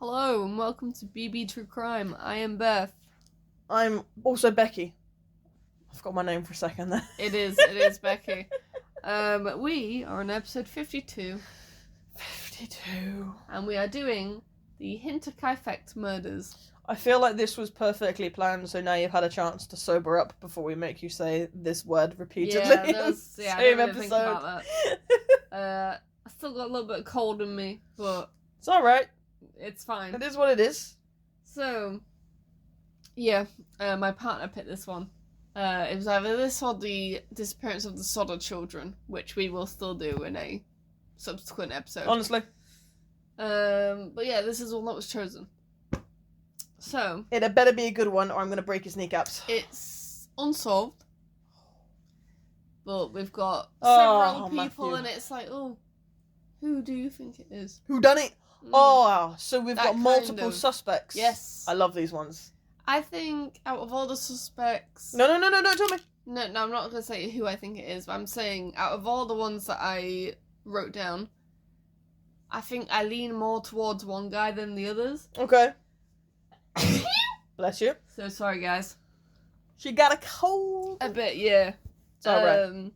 Hello and welcome to BB True Crime. I am Beth. I'm also Becky. I forgot my name for a second there. It is Becky. We are on episode 52. 52. And we are doing the Hinterkaifeck murders. I feel like this was perfectly planned, so now you've had a chance to sober up before we make you say this word repeatedly Yeah, in I the didn't same really episode. think about that. I still got a little bit of cold in me, but It's alright. it's fine. It is what it is. So, yeah, my partner picked this one. It was either this or the disappearance of the Sodder children, which we will still do in a subsequent episode. Honestly. But yeah, this is the one that was chosen. So It had better be a good one or I'm going to break his kneecaps. it's unsolved, but we've got Oh, several people, Matthew. and it's like, oh, who do you think it is? Who done it? Mm. Oh, so we've That got kind multiple of- suspects. Yes. I love these ones. I think out of all the suspects, No, don't tell me. no, I'm not gonna say who I think it is, but I'm saying out of all the ones that I wrote down, I think I lean more towards one guy than the others. Okay. Bless you. So sorry, guys. She got a cold. A bit, yeah. It's alright.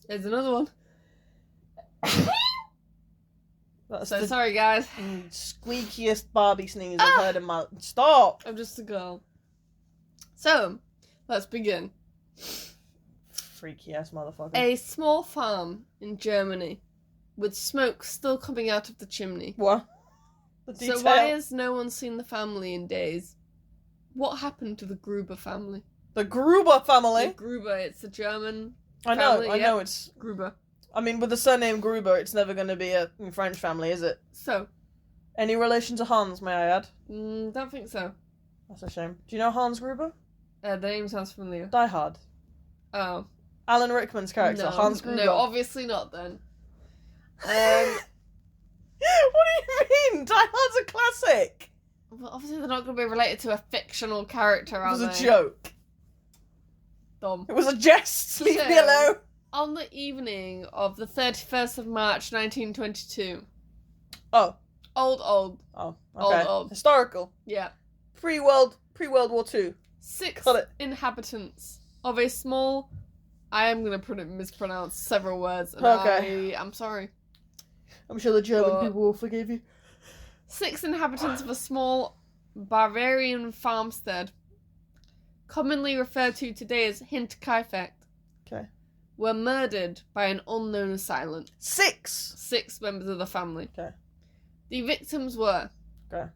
There's another one. That's So the sorry, guys. squeakiest Barbie sneeze I've heard in my... Stop! I'm just a girl. So, let's begin. Freaky ass motherfucker. A small farm in Germany, with smoke still coming out of the chimney. What? The detail. So why has no one seen the family in days? What happened to the Gruber family? The Gruber The family? Gruber, it's a German I know, family, I yep. know it's... Gruber. I mean, with the surname Gruber, it's never going to be a French family, is it? So, Any relation to Hans, may I add? don't think so. That's a shame. Do you know Hans Gruber? The name sounds familiar. Die Hard. Oh. Alan Rickman's character, No, Hans Gruber. no, obviously not then. What do you mean? Die Hard's a classic! Well, obviously they're not going to be related to a fictional character, It are was they? a joke. Dumb. It was a jest. Leave me So- alone. On the evening of the 31st of March 1922. Oh. Old. Oh, okay. Old. Historical. Yeah. Pre-World War II. 6 Got it. inhabitants of a small... I am going to mispronounce several words. And Okay. I'm sorry. I'm sure the German But- people will forgive you. 6 inhabitants of a small Bavarian farmstead, commonly referred to today as Hinterkaifeck, Okay. were murdered by an unknown assailant. 6! 6 members of the family. Okay. The victims were Okay.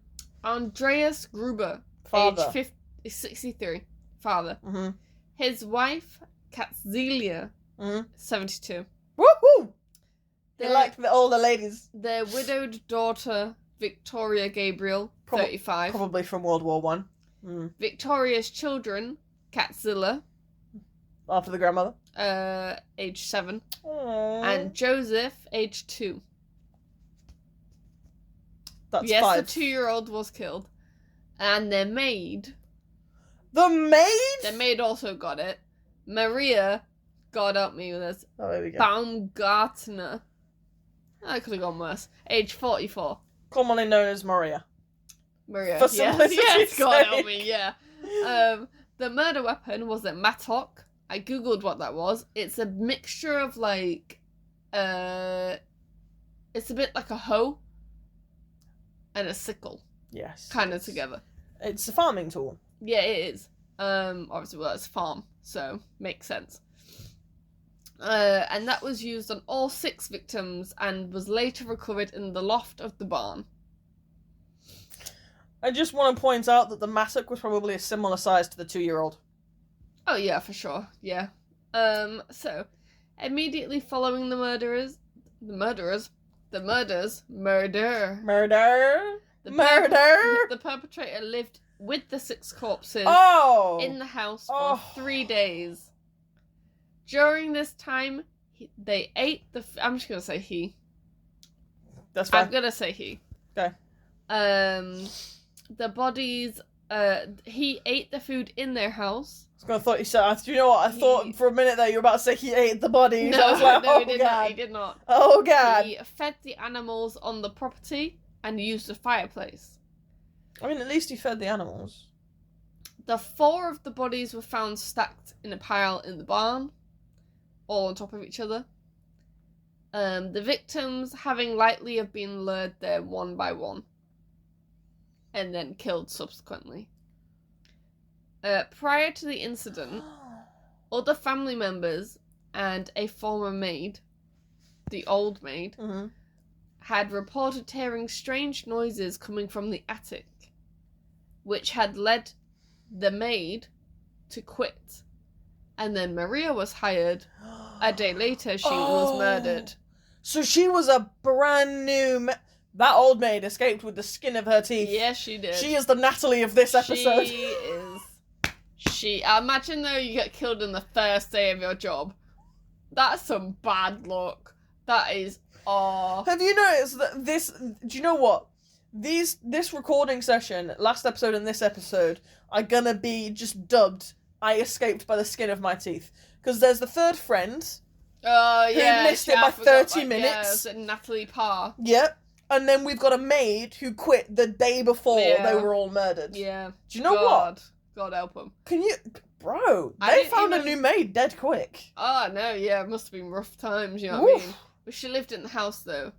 Andreas Gruber, Father. age 63, father. Mm-hmm. His wife, Katzelia, Mm-hmm. 72. Woohoo! They Their, like the older ladies. their widowed daughter, Victoria Gabriel, 35. Probably from World War One. Mm. Victoria's children, Katzilla, After the grandmother. age 7. Aww. And Joseph, age 2. That's yes, 5. the 2-year-old was killed. And their maid, The maid? their maid also got it. Maria, God help me with this, Oh, there we go. Baumgartner. I could have gone worse. Age 44. Commonly known as Maria. Maria. For yes, simplicity's yes, God help sake. me, yeah. The murder weapon was a mattock. I googled what that was. It's a mixture of like, it's a bit like a hoe and a sickle, Yes. kind of together. It's a farming tool. Yeah, it is. Obviously, well, it's a farm, so makes sense. And that was used on all 6 victims and was later recovered in the loft of the barn. I just want to point out that the mattock was probably a similar size to the 2-year-old. Oh yeah, for sure. Yeah. So immediately following the murders, Murder! the perpetrator lived with the 6 corpses Oh! in the house for Oh. 3 days. During this time, they ate the. I'm just gonna say he. That's fine. I'm gonna say he. Okay. The bodies. He ate the food in their house. I thought you said. Do you know what? I thought for a minute there you were about to say he ate the bodies. No, I was like, no, oh he did god. not. He did not. Oh god. He fed the animals on the property and used a fireplace. I mean, at least he fed the animals. The 4 of the bodies were found stacked in a pile in the barn, all on top of each other. The victims having likely have been lured there one by one, and then killed subsequently. Prior to the incident, other family members and a former maid, the old maid, had reported hearing strange noises coming from the attic, which had led the maid to quit. And then Maria was hired. A day later, she was murdered. So she was a brand new... That old maid escaped with the skin of her teeth. Yes, she did. She is the Natalie of this episode. She is. Imagine though you get killed in the first day of your job. That's some bad luck. That is... Have you noticed that this... Do you know what? This recording session, last episode and this episode, are gonna be just dubbed, I escaped by the skin of my teeth. Because there's the third friend... who missed it by 30 minutes. Yeah, Natalie Parr. Yep. And then we've got a maid who quit the day before they were all murdered. Yeah. Do you know what? God help them. Can you... Bro, they found a new maid dead quick. Oh, no, yeah, it must have been rough times, you know what I mean? But she lived in the house, though.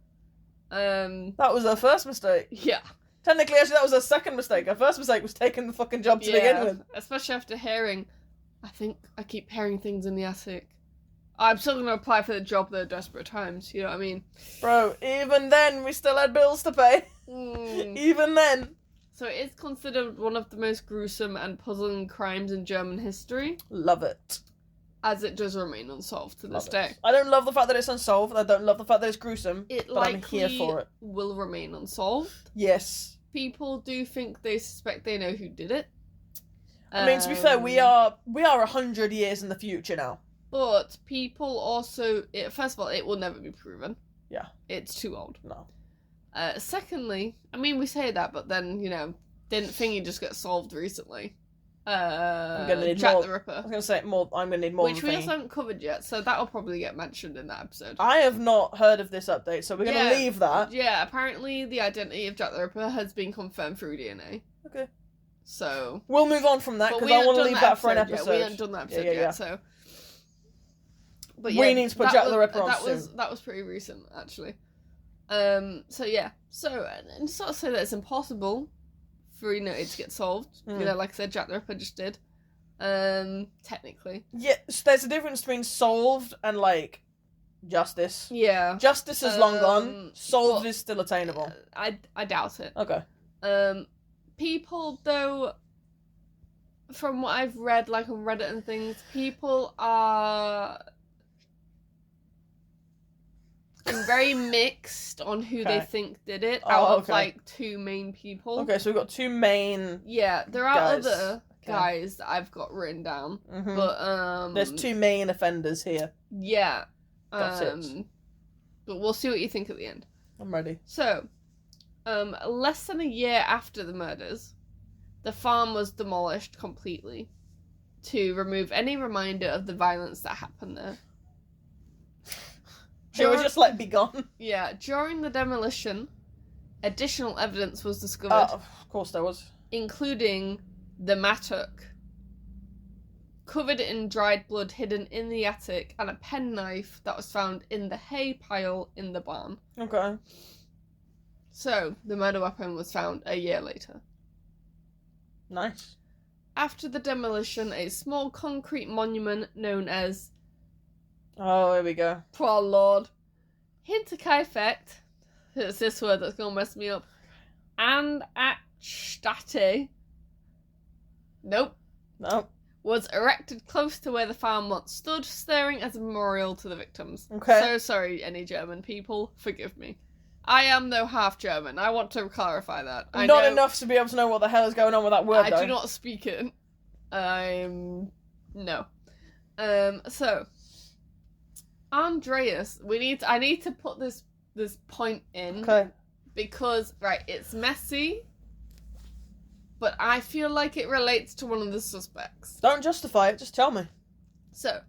That was her first mistake. Yeah. Technically, actually, that was her second mistake. Her first mistake was taking the fucking job to begin with. Especially after hearing... I think I keep hearing things in the attic. I'm still going to apply for the job, though, desperate times, you know what I mean? Bro, even then, we still had bills to pay. Even then. So it is considered one of the most gruesome and puzzling crimes in German history. Love it. As it does remain unsolved to this day. I don't love the fact that it's unsolved. I don't love the fact that it's gruesome. But I'm here for it. Will remain unsolved. Yes. People do think they suspect they know who did it. I mean, to be fair, we are 100 years in the future now. But people also... First of all, it will never be proven. Yeah. It's too old. No. Secondly, I mean, we say that, but then, you know, didn't Thingy just get solved recently? I'm gonna need Jack the Ripper. I was going to say, I'm going to need more Which we also haven't covered yet, so that'll probably get mentioned in that episode. I have not heard of this update, so we're going to leave that. Yeah, apparently the identity of Jack the Ripper has been confirmed through DNA. Okay. So... We'll move on from that, because I want to leave that for an episode. We haven't done that episode yet, so... But we need to put Jack the Ripper on soon. That was pretty recent, actually. So yeah. So, and sort of say that it's impossible for, you know, it to get solved. You know, like I said, Jack the Ripper just did. Technically. Yeah, so there's a difference between solved and, like, justice. Yeah. Justice is long gone. Solved is still attainable. I doubt it. Okay. People, though, from what I've read, like on Reddit and things, people are very mixed on who they think did it out of, like, 2 main people. Okay, so we've got 2 main... Yeah, there are other guys that I've got written down, but, there's 2 main offenders here. Yeah. Got it. But we'll see what you think at the end. I'm ready. So, less than a year after the murders, the farm was demolished completely to remove any reminder of the violence that happened there. It was just like, be gone. Yeah, during the demolition, additional evidence was discovered. Of course there was. Including the mattock, covered in dried blood hidden in the attic, and a penknife that was found in the hay pile in the barn. Okay. So, the murder weapon was found a year later. Nice. After the demolition, a small concrete monument known as... Oh, here we go. Poor Lord. Hinterkaifeck. It's this word that's going to mess me up. And at State. Nope. No. Was erected close to where the farm once stood, serving as a memorial to the victims. Okay. So sorry, any German people. Forgive me. I am, though, half German. I want to clarify that. Not enough to be able to know what the hell is going on with that word, though. I do not speak it. No. So... Andreas, I need to put this point in. Okay. Because, right, it's messy, but I feel like it relates to one of the suspects. Don't justify it, just tell me. So,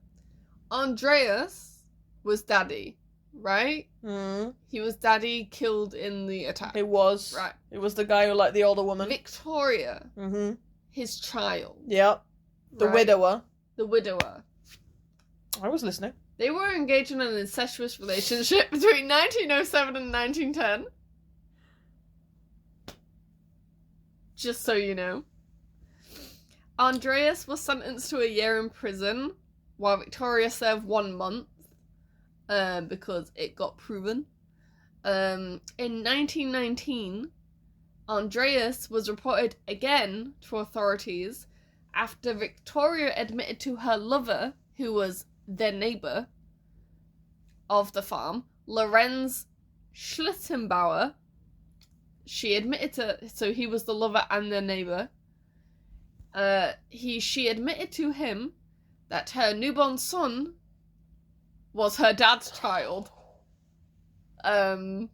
Andreas was daddy. right? Mm. He was daddy killed in the attack. It was. Right. It was the guy who liked the older woman. Victoria, Mm-hmm. his child. Yep. The right? widower. The widower. I was listening. They were engaged in an incestuous relationship between 1907 and 1910. Just so you know. Andreas was sentenced to a year in prison, while Victoria served 1 month, because it got proven. In 1919, Andreas was reported again to authorities after Victoria admitted to her lover, who was their neighbour of the farm, Lorenz Schlittenbauer. She admitted to, so he was the lover and their neighbour. She admitted to him that her newborn son was her dad's child. Do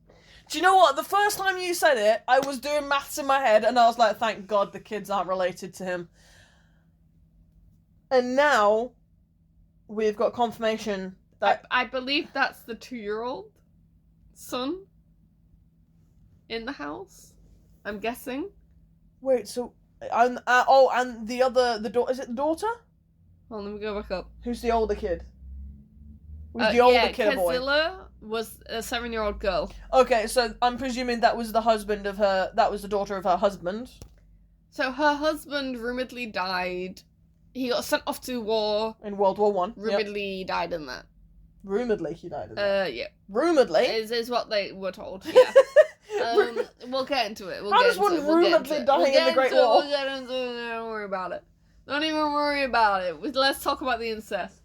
you know what? The first time you said it, I was doing maths in my head, and I was like, thank God the kids aren't related to him. And now, we've got confirmation that... I believe that's the 2-year-old son in the house, I'm guessing. Wait, so... and the other... Is it the daughter? Hold on, let me go back up. Who's the older kid? Was the older kid a boy? Kezilla was a 7-year-old girl. Okay, so I'm presuming that was the husband of her... That was the daughter of her husband. So her husband rumouredly died. He got sent off to war. In World War One. Rumouredly he died in that. Rumouredly he died in that. Yeah. Rumouredly? Is what they were told, yeah. We'll get into it. How does one rumouredly die in the Great War? We'll get into it. Don't worry about it. Don't even worry about it. Let's talk about the incest.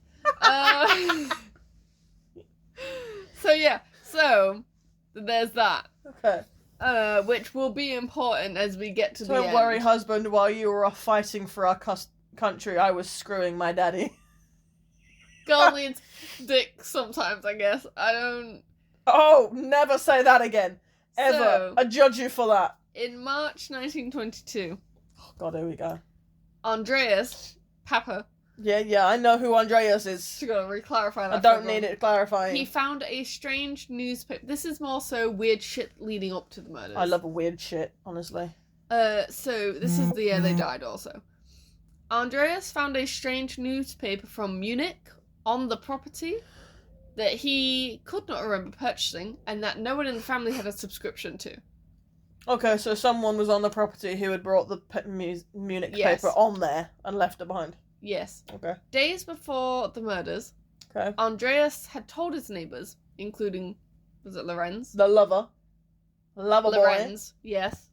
So there's that. Okay. Which will be important as we get to the end. Don't worry, husband, while you were off fighting for our country, I was screwing my daddy. Girl needs dick sometimes, I guess. I don't... Oh, never say that again. Ever. So, I judge you for that. In March 1922... Oh, God, here we go. Andreas, Papa... Yeah, I know who Andreas is. Just gotta re-clarify that. I don't need it clarifying. He found a strange newspaper. This is more so weird shit leading up to the murders. I love weird shit, honestly. So this is the year they died also. Andreas found a strange newspaper from Munich on the property that he could not remember purchasing and that no one in the family had a subscription to. Okay, so someone was on the property who had brought the Munich paper on there and left it behind. Yes. Okay. Days before the murders, okay, Andreas had told his neighbours, including, was it Lorenz? The lover. Lover Lorenz, boy. yes.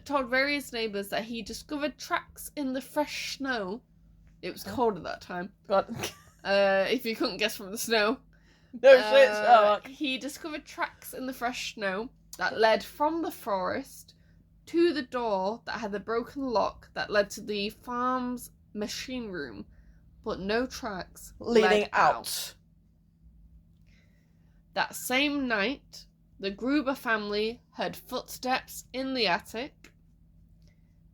Told various neighbours that he discovered tracks in the fresh snow. It was cold at that time. God. If you couldn't guess from the snow. No shit, Sherlock. He discovered tracks in the fresh snow that led from the forest to the door that had the broken lock that led to the farm's machine room, but no tracks leading led out. That same night, the Gruber family heard footsteps in the attic,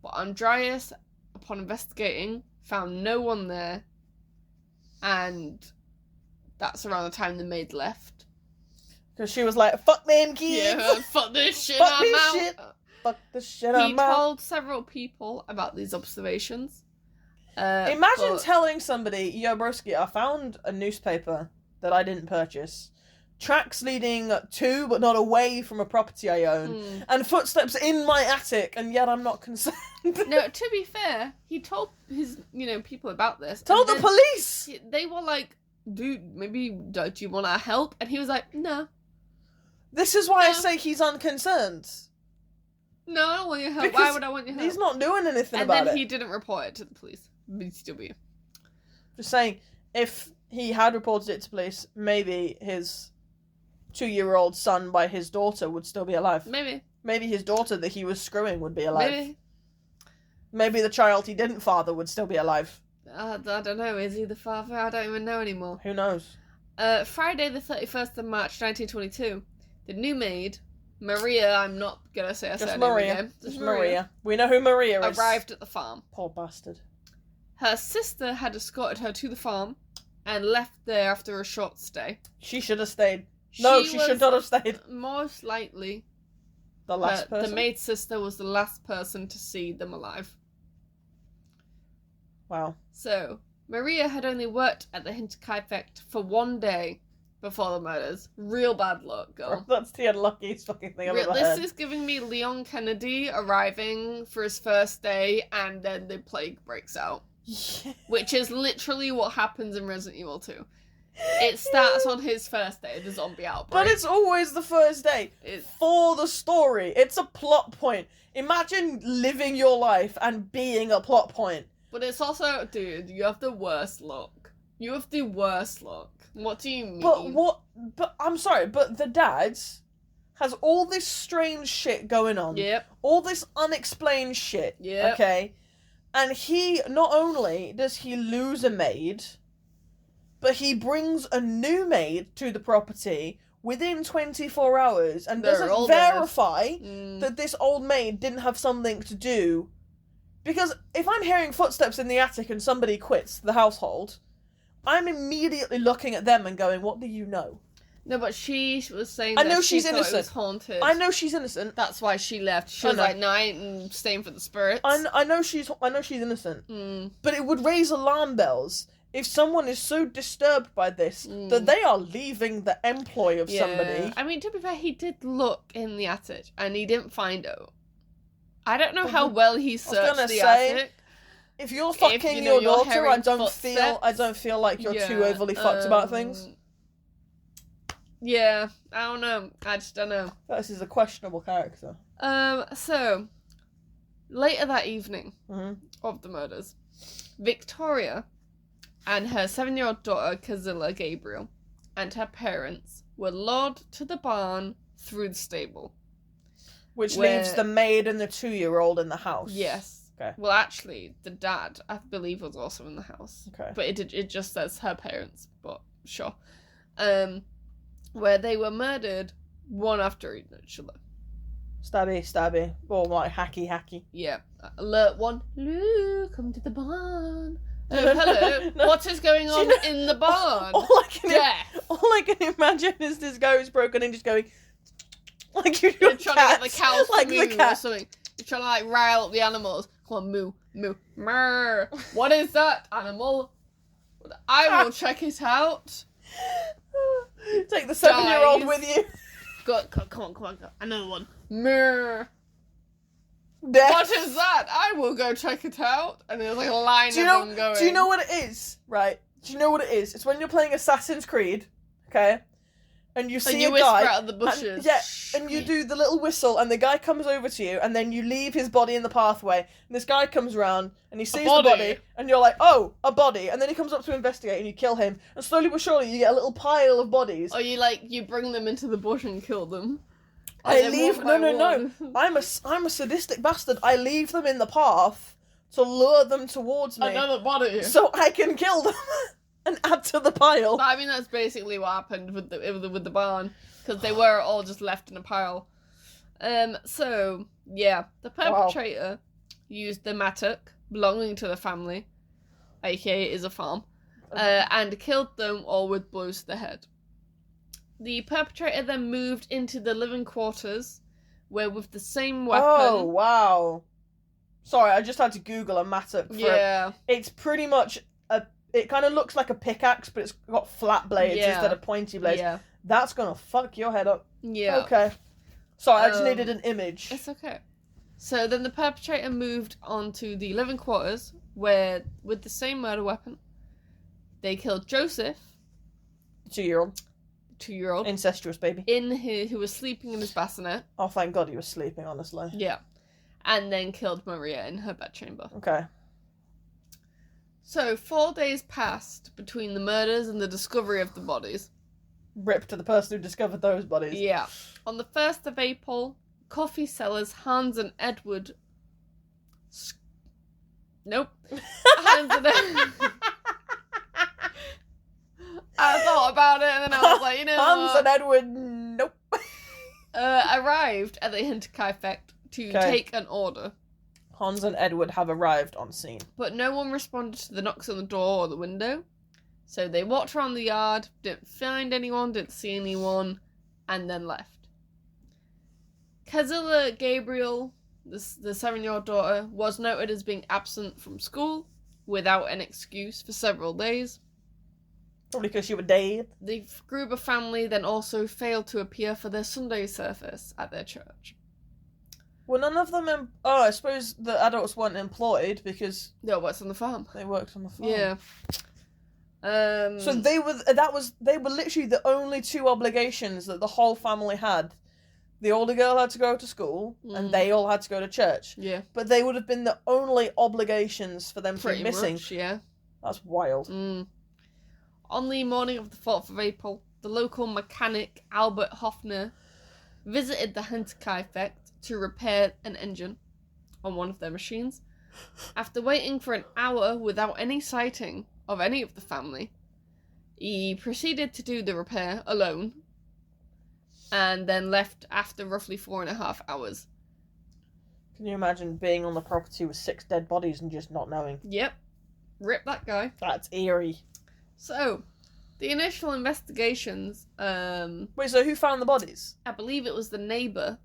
but Andreas, upon investigating, found no one there, and that's around the time the maid left. Because she was like, fuck them kids! Yeah, fuck this shit, fuck I'm this out! Shit. Fuck this shit, I'm out! He told several people about these observations. Imagine telling somebody, yo broski, I found a newspaper that I didn't purchase. Tracks leading to, but not away from a property I own. And footsteps in my attic, and yet I'm not concerned. No, to be fair, he told his, people about this. Told the police! They were like, dude, maybe don't you want our help? And he was like, no. This is why I say he's unconcerned. No, I don't want your help. Because why would I want your help? He's not doing anything about it. And then he didn't report it to the police. BTW. Just saying, if he had reported it to police, maybe his 2-year-old son by his daughter would still be alive. Maybe. Maybe his daughter that he was screwing would be alive. Maybe. Maybe the child he didn't father would still be alive. I don't know. Is he the father? I don't even know anymore. Who knows? Friday the 31st of March 1922, the new maid, Maria, I'm not going to say her surname again. Just Maria. We know who Maria is. Arrived at the farm. Poor bastard. Her sister had escorted her to the farm and left there after a short stay. She should have stayed. No, she should not have stayed. Most likely, The last person? the maid sister was the last person to see them alive. Wow. So, Maria had only worked at the Hinterkaifeck for 1 day before the murders. Real bad luck, girl. That's the unluckiest fucking thing I've ever heard. This is giving me Leon Kennedy arriving for his first day and then the plague breaks out. Yeah. Which is literally what happens in Resident Evil 2. It starts on his first day, the zombie outbreak. But it's always the first day. For the story. It's a plot point. Imagine living your life and being a plot point. But it's also, dude, you have the worst luck. You have the worst luck. What do you mean? But I'm sorry, but the dad has all this strange shit going on. Yep. All this unexplained shit. Yep. Okay? And he, not only does he lose a maid, but he brings a new maid to the property within 24 hours and doesn't verify that this old maid didn't have something to do. Because if I'm hearing footsteps in the attic and somebody quits the household, I'm immediately looking at them and going, what do you know? No, but she was saying I know that she's she thought innocent. It was haunted. I know she's innocent. That's why she left. She was like, no, I ain't staying for the spirits. I know she's innocent. But it would raise alarm bells if someone is so disturbed by this that they are leaving the employ of somebody. I mean, to be fair, he did look in the attic and he didn't find out. I don't know how well he searched the attic. If you're fucking your daughter, I don't feel like you're too overly fucked about things. Yeah, I don't know. I just don't know. This is a questionable character. So later that evening of the murders, Victoria and her 7-year-old daughter, Kazilla Gabriel, and her parents were lured to the barn through the stable. Which leaves the maid and the 2-year-old in the house. Yes. Okay. Well, actually, the dad, I believe, was also in the house. Okay. But it just says her parents, but sure. Where they were murdered one after each other. Stabby. Or like hacky. Yeah. Alert 1. Luke, come to the barn. Hello. No. What is going on in the barn? All I can imagine is this guy who's broken in just going... Like you're trying to get the cows like to moo the cat. or something. You're trying to like rile up the animals. Come on, moo, moo, mer. What is that animal? I will check it out. Take the 7-year-old with you. Come on. Another one. Mer. What is that? I will go check it out. And there's like a line of them going. Do you know what it is? Right. Do you know what it is? It's when you're playing Assassin's Creed, okay? And you see a guy, out of the bushes. And you do the little whistle, and the guy comes over to you, and then you leave his body in the pathway, and this guy comes around, and he sees the body, and you're like, oh, a body, and then he comes up to investigate, and you kill him, and slowly but surely you get a little pile of bodies. Or you bring them into the bush and kill them. No. I'm a sadistic bastard. I leave them in the path to lure them towards me. Another body. So I can kill them. And add to the pile. I mean, that's basically what happened with the barn, because they were all just left in a pile. So yeah, the perpetrator used the mattock belonging to the family, aka is a farm, and killed them all with blows to the head. The perpetrator then moved into the living quarters, where with the same weapon. Oh wow! Sorry, I just had to Google a mattock. It's pretty much It kind of looks like a pickaxe, but it's got flat blades instead of pointy blades. Yeah. That's gonna fuck your head up. Yeah. Okay. Sorry, I just needed an image. It's okay. So then the perpetrator moved on to the living quarters, where, with the same murder weapon, they killed Joseph. 2-year-old. 2-year-old. Incestuous baby. Who was sleeping in his bassinet. Oh, thank God he was sleeping, honestly. Yeah. And then killed Maria in her bedchamber. Okay. So, 4 days passed between the murders and the discovery of the bodies. Rip to the person who discovered those bodies. Yeah. On the 1st of April, coffee sellers Hans and Edward... Nope. Hans and Edward... I thought about it and then I was like, Hans and Edward, nope. Arrived at the Hinterkaifeck to take an order. Hans and Edward have arrived on scene. But no one responded to the knocks on the door or the window. So they walked around the yard, didn't find anyone, didn't see anyone, and then left. Kezilla Gabriel, the 7-year-old daughter, was noted as being absent from school without an excuse for several days. Probably because she was dead. The Gruber family then also failed to appear for their Sunday service at their church. Well, none of them... I suppose the adults weren't employed because... They worked on the farm. They worked on the farm. Yeah. So they were literally the only two obligations that the whole family had. The older girl had to go to school, and they all had to go to church. Yeah. But they would have been the only obligations for them to be missing. Much, yeah. That's wild. On the morning of the 4th of April, the local mechanic, Albert Hoffner, visited the Hinterkaifeck to repair an engine on one of their machines. After waiting for an hour without any sighting of any of the family, he proceeded to do the repair alone, and then left after roughly 4.5 hours. Can you imagine being on the property with 6 dead bodies and just not knowing? Yep. Rip that guy. That's eerie. So, the initial investigations, Wait, so who found the bodies? I believe it was the neighbour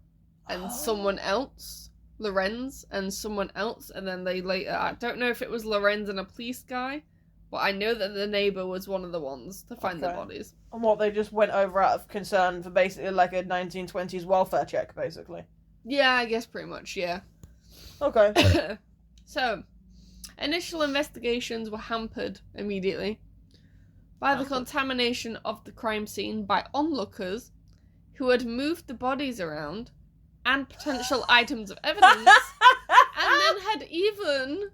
and someone else, Lorenz and someone else, and then they later, I don't know if it was Lorenz and a police guy, but I know that the neighbour was one of the ones to find the bodies. And what, they just went over out of concern for basically like a 1920s welfare check, basically? Yeah, I guess pretty much, yeah. Okay. So, initial investigations were hampered immediately by the contamination of the crime scene by onlookers who had moved the bodies around and potential items of evidence, and then had even,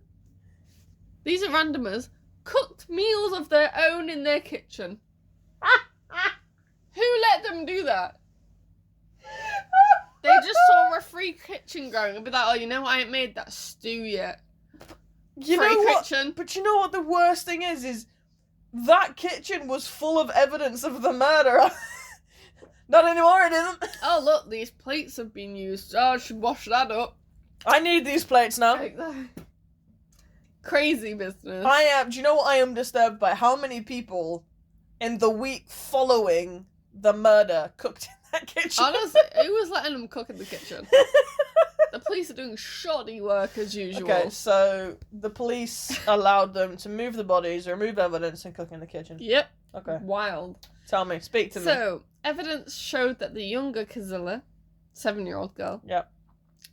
these are randomers, cooked meals of their own in their kitchen. Who let them do that? They just saw a free kitchen going and be like, oh, you know what, I ain't made that stew yet. You Free know what? kitchen. But you know what the worst thing is that kitchen was full of evidence of the murder. Not anymore, it isn't. Oh, look, these plates have been used. Oh, I should wash that up. I need these plates now. Like that. Crazy business. Do you know what I am disturbed by? How many people in the week following the murder cooked in that kitchen? Honestly, who was letting them cook in the kitchen? The police are doing shoddy work as usual. Okay, so the police allowed them to move the bodies, remove evidence, and cook in the kitchen. Yep. Okay. Wild. Tell me, speak to me. So, evidence showed that the younger Kezilla, 7-year-old girl, Yep.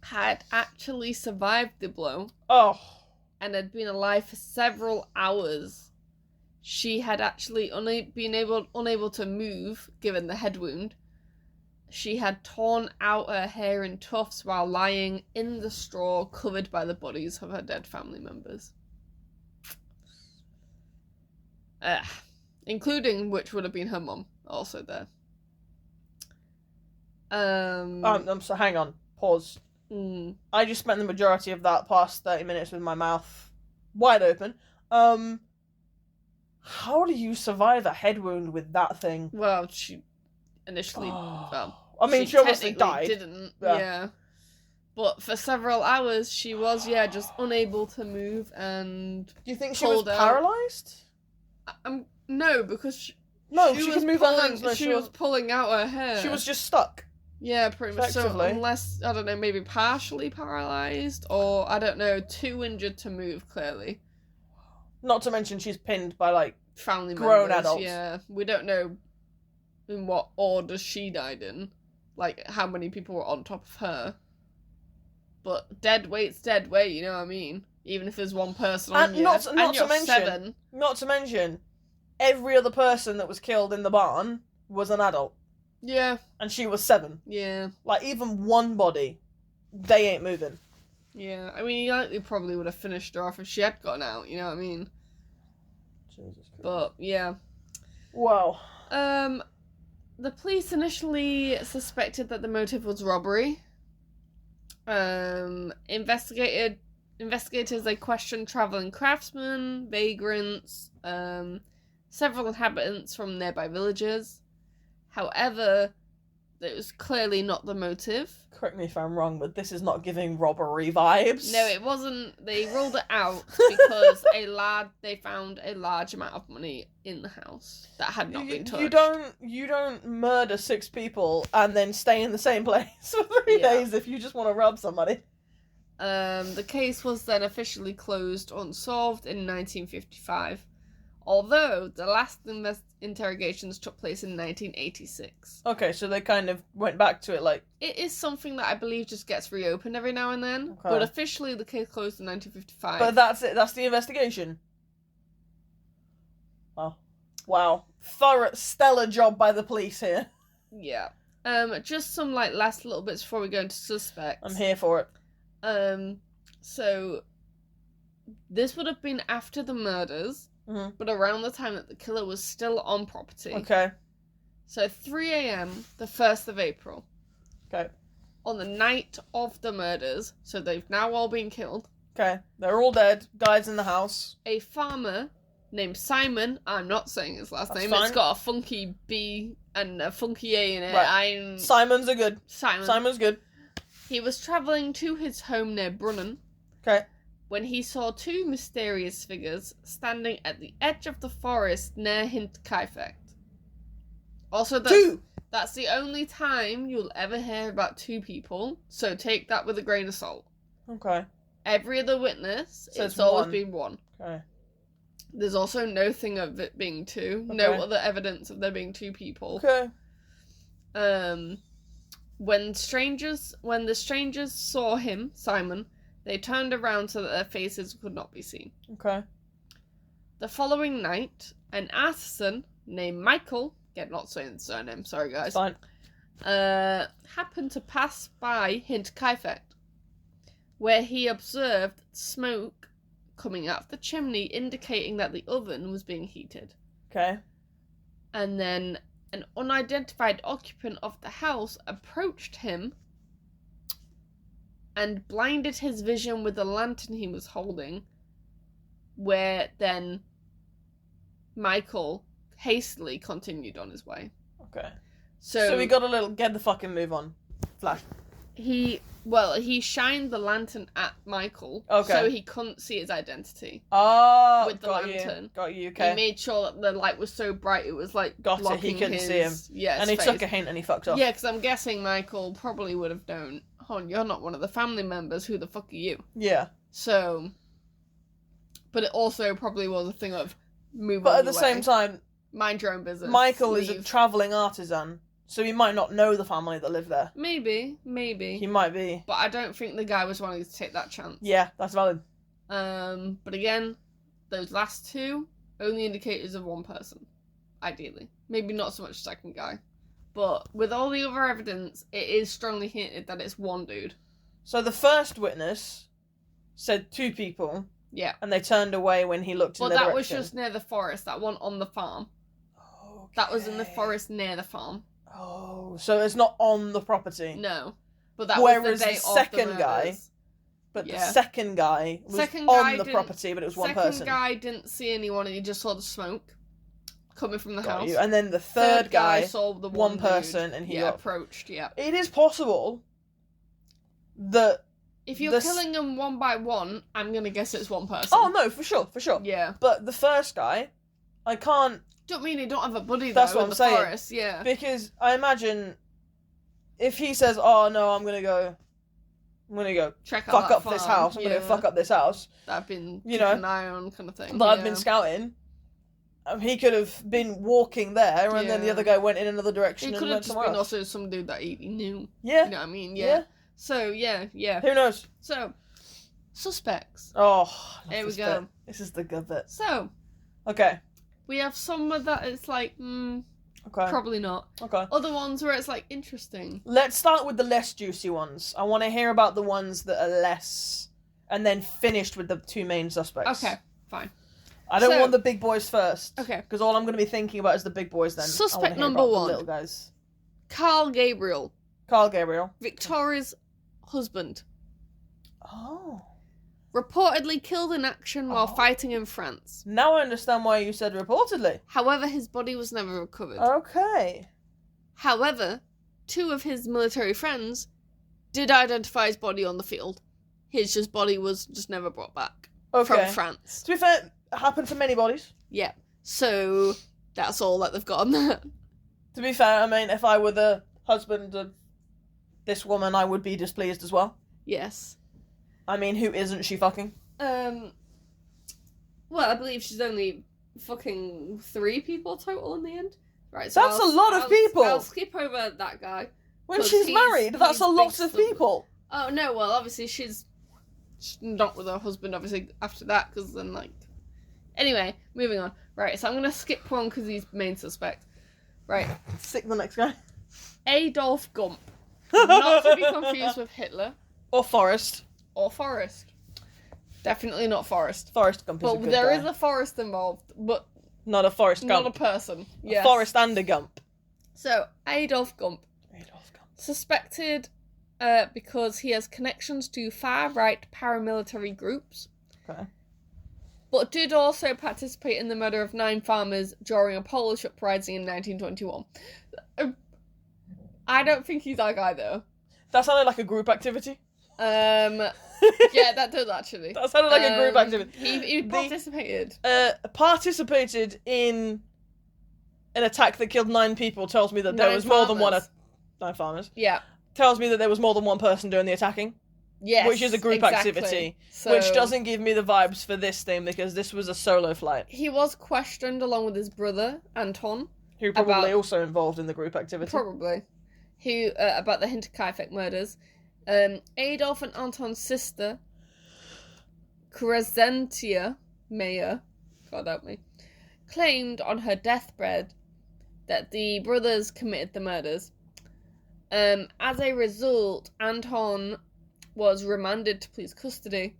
had actually survived the blow Oh. and had been alive for several hours. She had actually been unable to move, given the head wound. She had torn out her hair in tufts while lying in the straw covered by the bodies of her dead family members. Including which would have been her mum, also there. So hang on. Pause. I just spent the majority of that past 30 minutes with my mouth wide open. How do you survive a head wound with that thing? Well, she initially... I mean, she obviously died. Didn't, yeah. But for several hours, she was, just unable to move and... Do you think she was paralysed? No, because she could move her hands. No, she was pulling out her hair. She was just stuck. Yeah, pretty much. So unless, I don't know, maybe partially paralysed, or, I don't know, too injured to move, clearly. Not to mention she's pinned by, like, family grown members, adults. Yeah, we don't know in what order she died in. Like, how many people were on top of her. But dead weight's dead weight, you know what I mean? Even if there's one person on you, not to mention, 7. Not to mention, every other person that was killed in the barn was an adult. Yeah. And she was 7. Yeah. Like, even one body, they ain't moving. Yeah, I mean, he likely probably would have finished her off if she had gotten out, you know what I mean? Jesus Christ. But, yeah. Wow. The police initially suspected that the motive was robbery. Investigators, they questioned travelling craftsmen, vagrants, several inhabitants from nearby villages. However, It was clearly not the motive. Correct me if I'm wrong, but this is not giving robbery vibes. No, it wasn't. They ruled it out because they found a large amount of money in the house that had not been touched. You don't murder 6 people and then stay in the same place for 3 days if you just want to rob somebody. The case was then officially closed unsolved in 1955, although the last interrogations took place in 1986. Okay, so they kind of went back to it like... It is something that I believe just gets reopened every now and then, okay. But officially the case closed in 1955. But that's it, that's the investigation. Wow. Thorough, stellar job by the police here. Yeah. Just some last little bits before we go into suspects. I'm here for it. So this would have been after the murders, but around the time that the killer was still on property. Okay. So 3 a.m. the 1st of April. Okay. On the night of the murders, so they've now all been killed. Okay. They're all dead. Guys in the house. A farmer named Simon, I'm not saying his last name, fine. It's got a funky B and a funky A in it. Right. Simon's a good. Simon's good. He was travelling to his home near Brunnen. Okay. When he saw 2 mysterious figures standing at the edge of the forest near Hinterkaifeck. Also, that's the only time you'll ever hear about 2 people, so take that with a grain of salt. Okay. Every other witness, so it's always been 1. Okay. There's also no thing of it being 2. Okay. No other evidence of there being 2 people. Okay. When the strangers saw him, Simon, they turned around so that their faces could not be seen. Okay. The following night, an artisan named Michael, not saying the surname, sorry guys, Fine. happened to pass by Hinterkaifeck, where he observed smoke coming out of the chimney, indicating that the oven was being heated. Okay. And then an unidentified occupant of the house approached him and blinded his vision with the lantern he was holding, where then Michael hastily continued on his way. Okay. So we got a little get the fucking move on. Flash. He shined the lantern at Michael, so he couldn't see his identity. Oh, with the lantern. Got you, okay. He made sure that the light was so bright it was blocking he couldn't see him. Yeah, and he took a hint and he fucked off. Yeah, because I'm guessing Michael probably would have known, you're not one of the family members, who the fuck are you? Yeah. So, but it also probably was a thing of move on. But at the same time, mind your own business. Michael is a travelling artisan, so he might not know the family that live there. Maybe. He might be. But I don't think the guy was wanting to take that chance. Yeah, that's valid. But again, those last 2, only indicators of 1 person. Ideally. Maybe not so much second guy. But with all the other evidence, it is strongly hinted that it's 1 dude. So the first witness said 2 people. Yeah. And they turned away when he looked in the direction. Well, that was just near the forest. That one on the farm. Okay. That was in the forest near the farm. Oh, so it's not on the property. No. But that was the day the second of the guy, but the second guy was on the property, but it was 1 person. Second guy didn't see anyone, and he just saw the smoke coming from the house. You. And then the third guy saw the 1 person, and he got approached. Yeah. It is possible that if you're killing them 1 by 1, I'm gonna guess it's 1 person. Oh no, for sure. Yeah. But the first guy, I can't. Don't mean he don't have a buddy though. That's what in I'm the saying. Forest. Yeah. Because I imagine if he says, "Oh no, I'm gonna go check out fuck that up farm. this house. I'm gonna fuck up this house." That I've been keeping an eye on, kind of thing. That I've been scouting. He could have been walking there, and then the other guy went in another direction. He and could went have just somewhere been else. also some dude that he knew. Yeah. You know what I mean? Yeah. So yeah. Who knows? So, suspects. Oh, here we go. Bit. This is the good bit. So, okay. We have some that it's like, probably not. Okay. Other ones where it's like, interesting. Let's start with the less juicy ones. I want to hear about the ones that are less, and then finished with the 2 main suspects. Okay, fine. I don't want the big boys first. Okay. Because all I'm going to be thinking about is the big boys then. Suspect number 1. The little guys. Carl Gabriel. Victoria's husband. Oh. Reportedly killed in action while fighting in France. Now I understand why you said reportedly. However, his body was never recovered. Okay. However, 2 of his military friends did identify his body on the field. His body was just never brought back from France. To be fair, it happened to many bodies. Yeah. So that's all that they've got on that. To be fair, I mean, if I were the husband of this woman, I would be displeased as well. Yes. I mean, who isn't she fucking? Well, I believe she's only fucking 3 people total in the end. Right, so that's a lot of people. I'll skip over that guy. When she's married, that's a lot of people. Oh, no, well, obviously she's not with her husband, obviously, after that, because then, like... Anyway, moving on. Right, so I'm going to skip one because he's main suspect. Right. Stick the next guy. Adolf Gump. Not to be confused with Hitler. Or Forrest. Or Forrest. Definitely not Forrest. Forrest Gump is a good But there guy. is a Forrest involved, but... Not a Forrest Gump. Not a person. A Forrest and a Gump. So, Adolf Gump. Suspected because he has connections to far-right paramilitary groups. Okay. But did also participate in the murder of 9 farmers during a Polish uprising in 1921. I don't think he's that guy, though. That sounded like a group activity. Yeah, that does, actually. That sounded like a group activity. He participated. Participated in an attack that killed 9 people tells me that there was more than one... 9 farmers. Yeah. Tells me that there was more than one person doing the attacking. Yes, which is a group activity. So, which doesn't give me the vibes for this thing, because this was a solo flight. He was questioned along with his brother, Anton. Who probably also involved in the group activity. Probably. Who, about the Hinterkaifeck murders. Adolf and Anton's sister, Crescentia Mayer, God help me, claimed on her deathbed that the brothers committed the murders. As a result, Anton was remanded to police custody.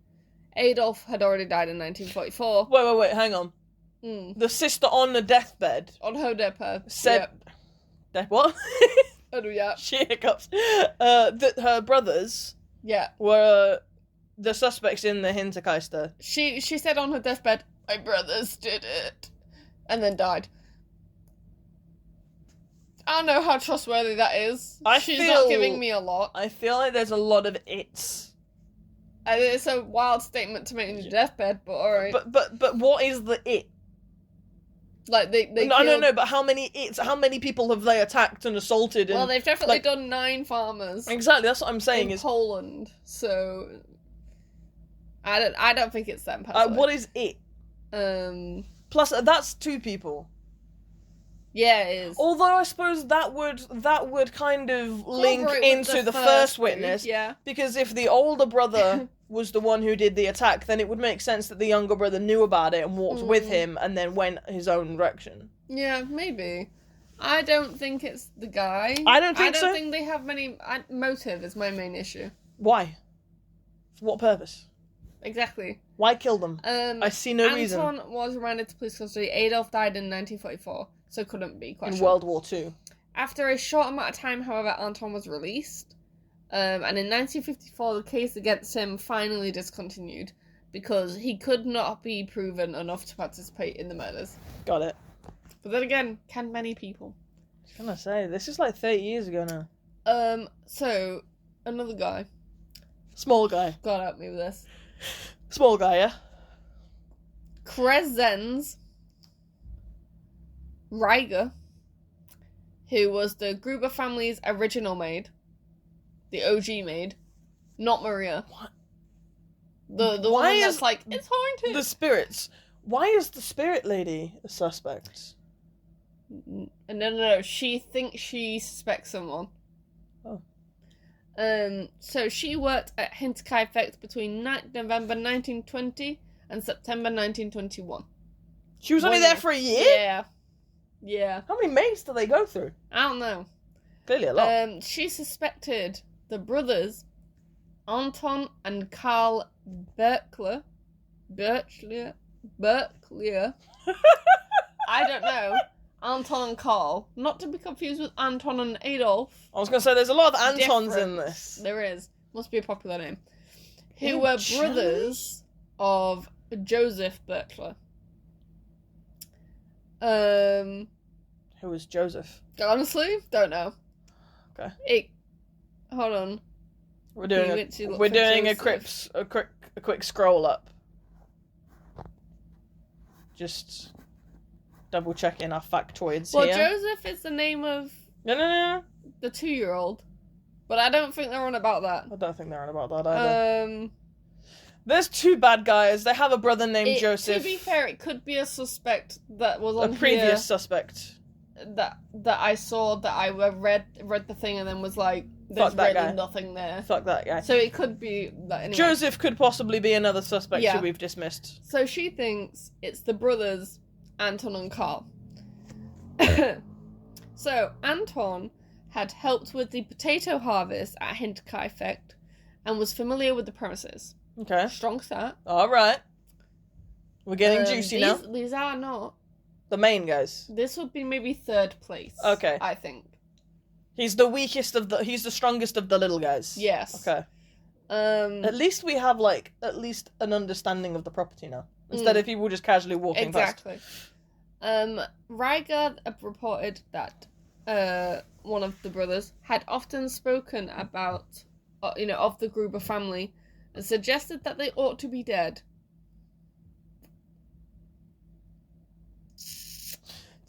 Adolf had already died in 1944. Wait, hang on. The sister on the deathbed... On her deathbed. Said... Yep. What? Oh, yeah. She hiccups. That her brothers... Yeah. Were the suspects in the Hinterkaifeck. She said on her deathbed, my brothers did it. And then died. I don't know how trustworthy that is. She's not giving me a lot. I feel like there's a lot of it's. It's a wild statement to make in your deathbed, but alright. But what is the it? Like, they No, but how many people have they attacked and assaulted? Well, they've definitely done 9 farmers. Exactly, that's what I'm saying. In Poland, so... I don't think it's them, personally. What is it? Plus, that's 2 people. Yeah, it is. Although I suppose that would kind of link into the first witness. Yeah. Because if the older brother was the one who did the attack, then it would make sense that the younger brother knew about it and walked with him and then went his own direction. Yeah, maybe. I don't think it's the guy. I don't think so. I don't think they have many... motive is my main issue. Why? For what purpose? Exactly. Why kill them? I see no reason. Anton was remanded to police custody. Adolf died in 1944. So couldn't be questioned. In World War II. After a short amount of time, however, Anton was released. And in 1954, the case against him finally discontinued because he could not be proven enough to participate in the murders. Got it. But then again, can many people? I was gonna say, this is like 30 years ago now. So, another guy. Small guy. God help me with this. Small guy, yeah? Crescenz Rieger, who was the Gruber family's original maid, the OG maid, not Maria. What? The one that's like, it's haunted. The spirits. Why is the spirit lady a suspect? No. She thinks she suspects someone. Oh. So she worked at Hinterkaifeck between November 1920 and September 1921. She was only there for a year? Yeah. How many maids do they go through? I don't know. Clearly a lot. She suspected the brothers, Anton and Karl Berklier. I don't know. Anton and Karl. Not to be confused with Anton and Adolf. I was going to say, there's a lot of Antons in this. There is. Must be a popular name. Who were brothers of Joseph Berklier. Who was Joseph? Honestly, don't know. Okay. Hold on. We're doing a quick scroll up. Just double checking our factoids here. Well, Joseph is the name of No. the 2-year-old, but I don't think they're on about that. I don't think they're on about that either. Um, There's 2 bad guys. They have a brother named Joseph. To be fair, it could be a suspect that was on a previous here suspect. that I saw that I read the thing and then was like, there's Fuck that really guy. nothing there. Fuck that guy. So it could be that anyway. Joseph could possibly be another suspect Yeah. who we've dismissed. So she thinks it's the brothers, Anton and Carl. So Anton had helped with the potato harvest at Hinterkaifeck and was familiar with the premises. Okay. Strong start. Alright. We're getting juicy now. These are not. The main guys. This would be maybe 3rd place. Okay. I think. He's the strongest of the little guys. Yes. Okay. At least we have, at least an understanding of the property now. Instead of people just casually walking past. Exactly. Rygar reported that one of the brothers had often spoken about, of the Gruber family and suggested that they ought to be dead.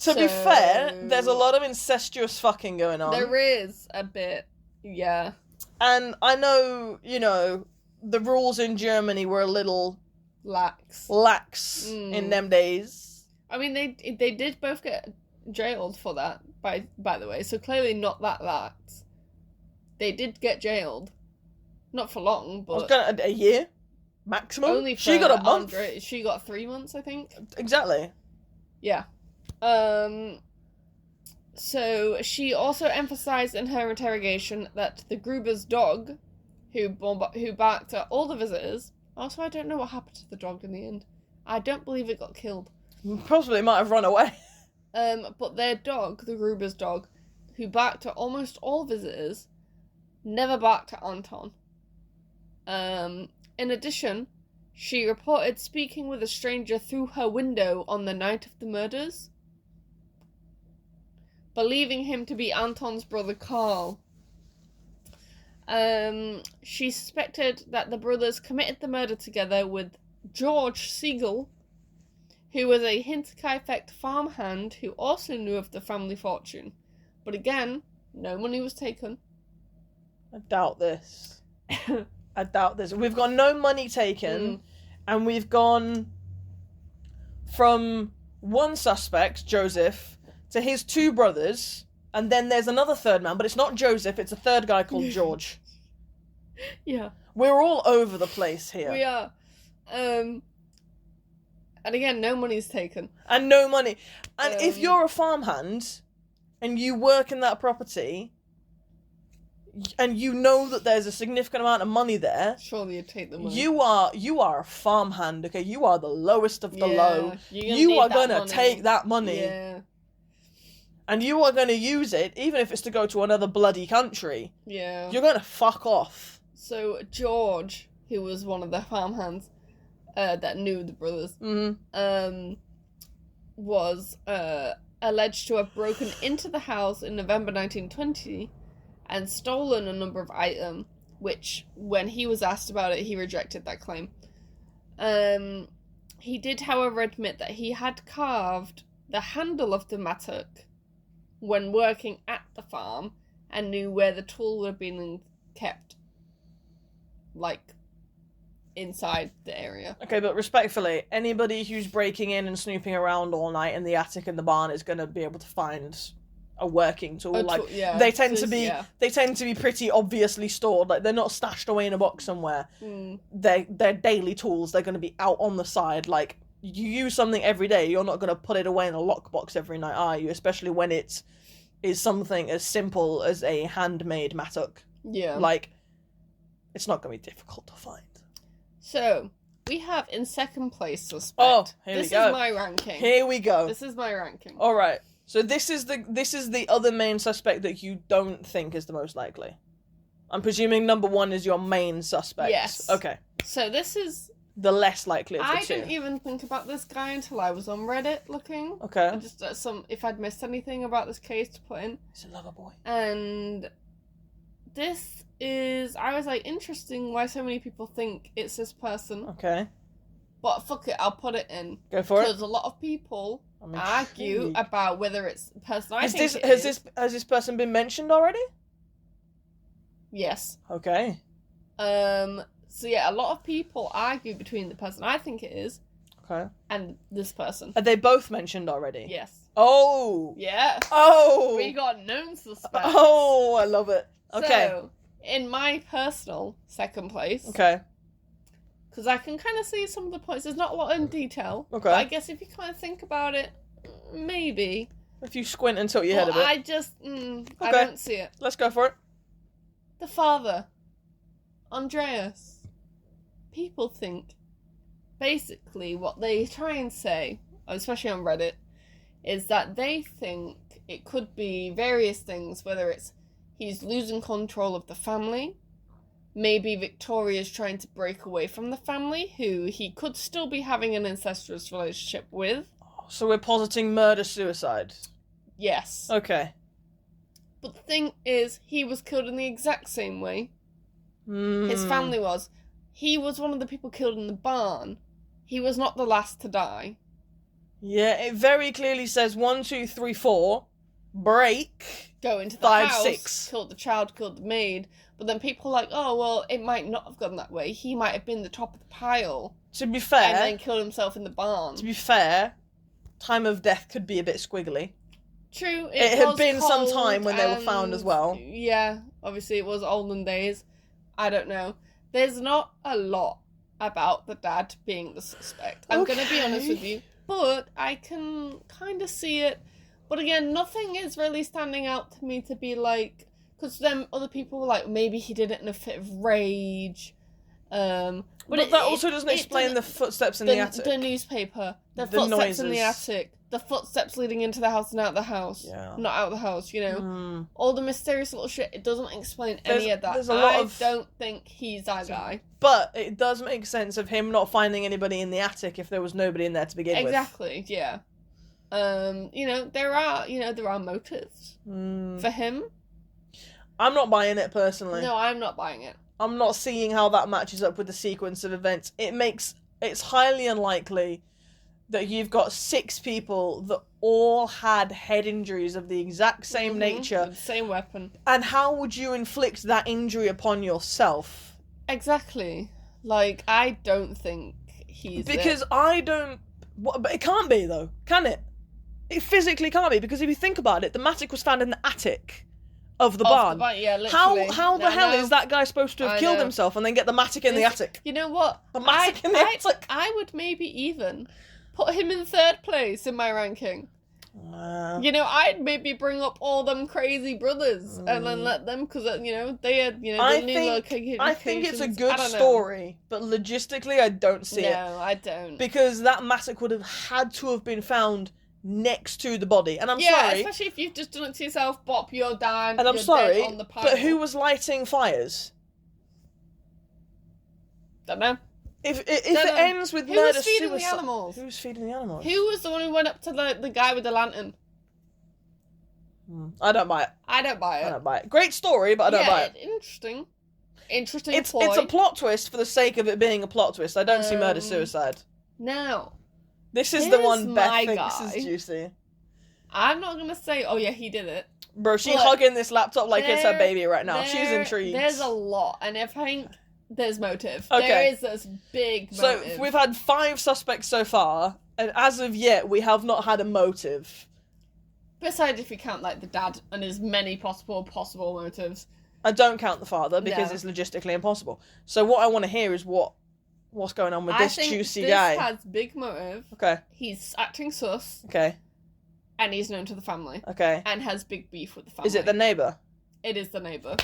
To be fair, there's a lot of incestuous fucking going on. There is a bit, yeah. And I know, the rules in Germany were a little lax in them days. I mean, they did both get jailed for that, by the way, so clearly not that lax. They did get jailed. Not for long, but... a year? Maximum? Only for she got a month. Andre, she got 3 months, I think. Exactly. Yeah. So she also emphasized in her interrogation that the Gruber's dog, who barked at all the visitors... Also, I don't know what happened to the dog in the end. I don't believe it got killed. Possibly might have run away. But their dog, the Gruber's dog, who barked at almost all visitors, never barked at Anton. In addition, she reported speaking with a stranger through her window on the night of the murders, believing him to be Anton's brother Carl. She suspected that the brothers committed the murder together with George Siegel, who was a Hinterkaifeck farmhand who also knew of the family fortune. But again, no money was taken. I doubt this. We've got no money taken, and we've gone from one suspect, Joseph, to his 2 brothers, and then there's another 3rd man, but it's not Joseph, it's a 3rd guy called George. Yeah. We're all over the place here. We are. And again, no money's taken. And no money. And if you're a farmhand, and you work in that property, and you know that there's a significant amount of money there, surely you'd take the money. You are a farmhand, okay? You are the lowest of the low. You are gonna take that money. Yeah. And you are gonna use it, even if it's to go to another bloody country. Yeah. You're gonna fuck off. So George, who was one of the farmhands that knew the brothers, was alleged to have broken into the house in November 1920 and stolen a number of items, which, when he was asked about it, he rejected that claim. He did, however, admit that he had carved the handle of the mattock when working at the farm and knew where the tool would have been kept, inside the area. Okay, but respectfully, anybody who's breaking in and snooping around all night in the attic and the barn is going to be able to find a working tool. They tend to be pretty obviously stored. They're not stashed away in a box somewhere. They're daily tools. They're going to be out on the side. You use something every day, you're not going to put it away in a lockbox every night, are you? Especially when it is something as simple as a handmade mattock. Yeah. It's not going to be difficult to find. So, we have in second place suspect. Oh, here we go. This is my ranking. Here we go. This is my ranking. All right. So this is the other main suspect that you don't think is the most likely. I'm presuming number 1 is your main suspect. Yes. Okay. So this is the less likely of the 2. I didn't even think about this guy until I was on Reddit looking. Okay. I just if I'd missed anything about this case to put in. He's a lover boy. And I was like, interesting why so many people think it's this person. Okay. But fuck it, I'll put it in. Go for it. Because a lot of people argue about whether it's the person I think it is. Has this person been mentioned already? Yes. Okay. So yeah, a lot of people argue between the person I think it is and this person. Are they both mentioned already? Yes. Oh! Yeah. Oh! We got known suspects. Oh, I love it. Okay. So, in my personal second place... Okay. Because I can kind of see some of the points. There's not a lot in detail. Okay. But I guess if you kind of think about it, maybe. If you squint and tilt your head a bit. I just... I don't see it. Let's go for it. The father. Andreas. People think... Basically, what they try and say, especially on Reddit, is that they think it could be various things, whether it's he's losing control of the family, maybe Victoria's trying to break away from the family, who he could still be having an incestuous relationship with. So we're positing murder-suicide? Yes. Okay. But the thing is, he was killed in the exact same way. His family was. He was one of the people killed in the barn. He was not the last to die. Yeah, it very clearly says 1, 2, 3, 4, break. Go into the 5, house, 6. Killed the child, killed the maid. But then people are like, oh, well, it might not have gone that way. He might have been the top of the pile. To be fair... And then killed himself in the barn. To be fair, time of death could be a bit squiggly. True. It had been some time when they were found as well. Yeah, obviously it was olden days. I don't know. There's not a lot about the dad being the suspect. I'm going to be honest with you. But I can kind of see it. But again, nothing is really standing out to me to be like... Because then other people were like, maybe he did it in a fit of rage. But that also doesn't explain the footsteps in the attic. The newspaper. The footsteps noises. in the attic. The footsteps leading into the house and out the house. Yeah. Not out of the house, you know. All the mysterious little shit. It doesn't explain any of that. There's a lot I don't think he's that guy. But it does make sense of him not finding anybody in the attic if there was nobody in there to begin with. Exactly, yeah. There are motives for him. I'm not buying it personally. No, I'm not buying it. I'm not seeing how that matches up with the sequence of events. It's highly unlikely that you've got 6 people that all had head injuries of the exact same nature. With the same weapon. And how would you inflict that injury upon yourself? Exactly. Like, I don't think he's Because I don't... But it can't be, though. Can it? It physically can't be, because if you think about it, the matic was found in the attic of the barn. Yeah, literally. How the hell is that guy supposed to have killed himself and then get the matic in the attic? You know what? The matic in the attic? I would maybe even put him in 3rd place in my ranking. I'd maybe bring up all them crazy brothers and then let them, because, they had, new locations. I think it's a good story, but logistically I don't see it. No, I don't. Because that matic would have had to have been found next to the body, and I'm sorry. Yeah, especially if you've just done it to yourself, bop, you're down, and I'm you're sorry, dead on the pile. But who was lighting fires? Don't know. If it ends with murder, who was feeding suicide, the animals? Who was feeding the animals? Who was the one who went up to the guy with the lantern? I don't buy it. I don't buy it. Great story, but I don't buy it. Interesting It's ploy. It's a plot twist for the sake of it being a plot twist. I don't see murder-suicide. Now, this is the one Beth thinks guy. is juicy. I'm not going to say, oh yeah, he did it. Bro, she's hugging this laptop like it's her baby right now. She's intrigued. There's a lot, and I think there's motive. Okay. There is this big motive. So, we've had 5 suspects so far, and as of yet, we have not had a motive. Besides if you count, like, the dad and his many possible motives. I don't count the father, because it's logistically impossible. So what I want to hear is what's going on with this juicy guy. This has big motive. Okay. He's acting sus. Okay. And he's known to the family. Okay. And has big beef with the family. Is it the neighbour? It is the neighbour.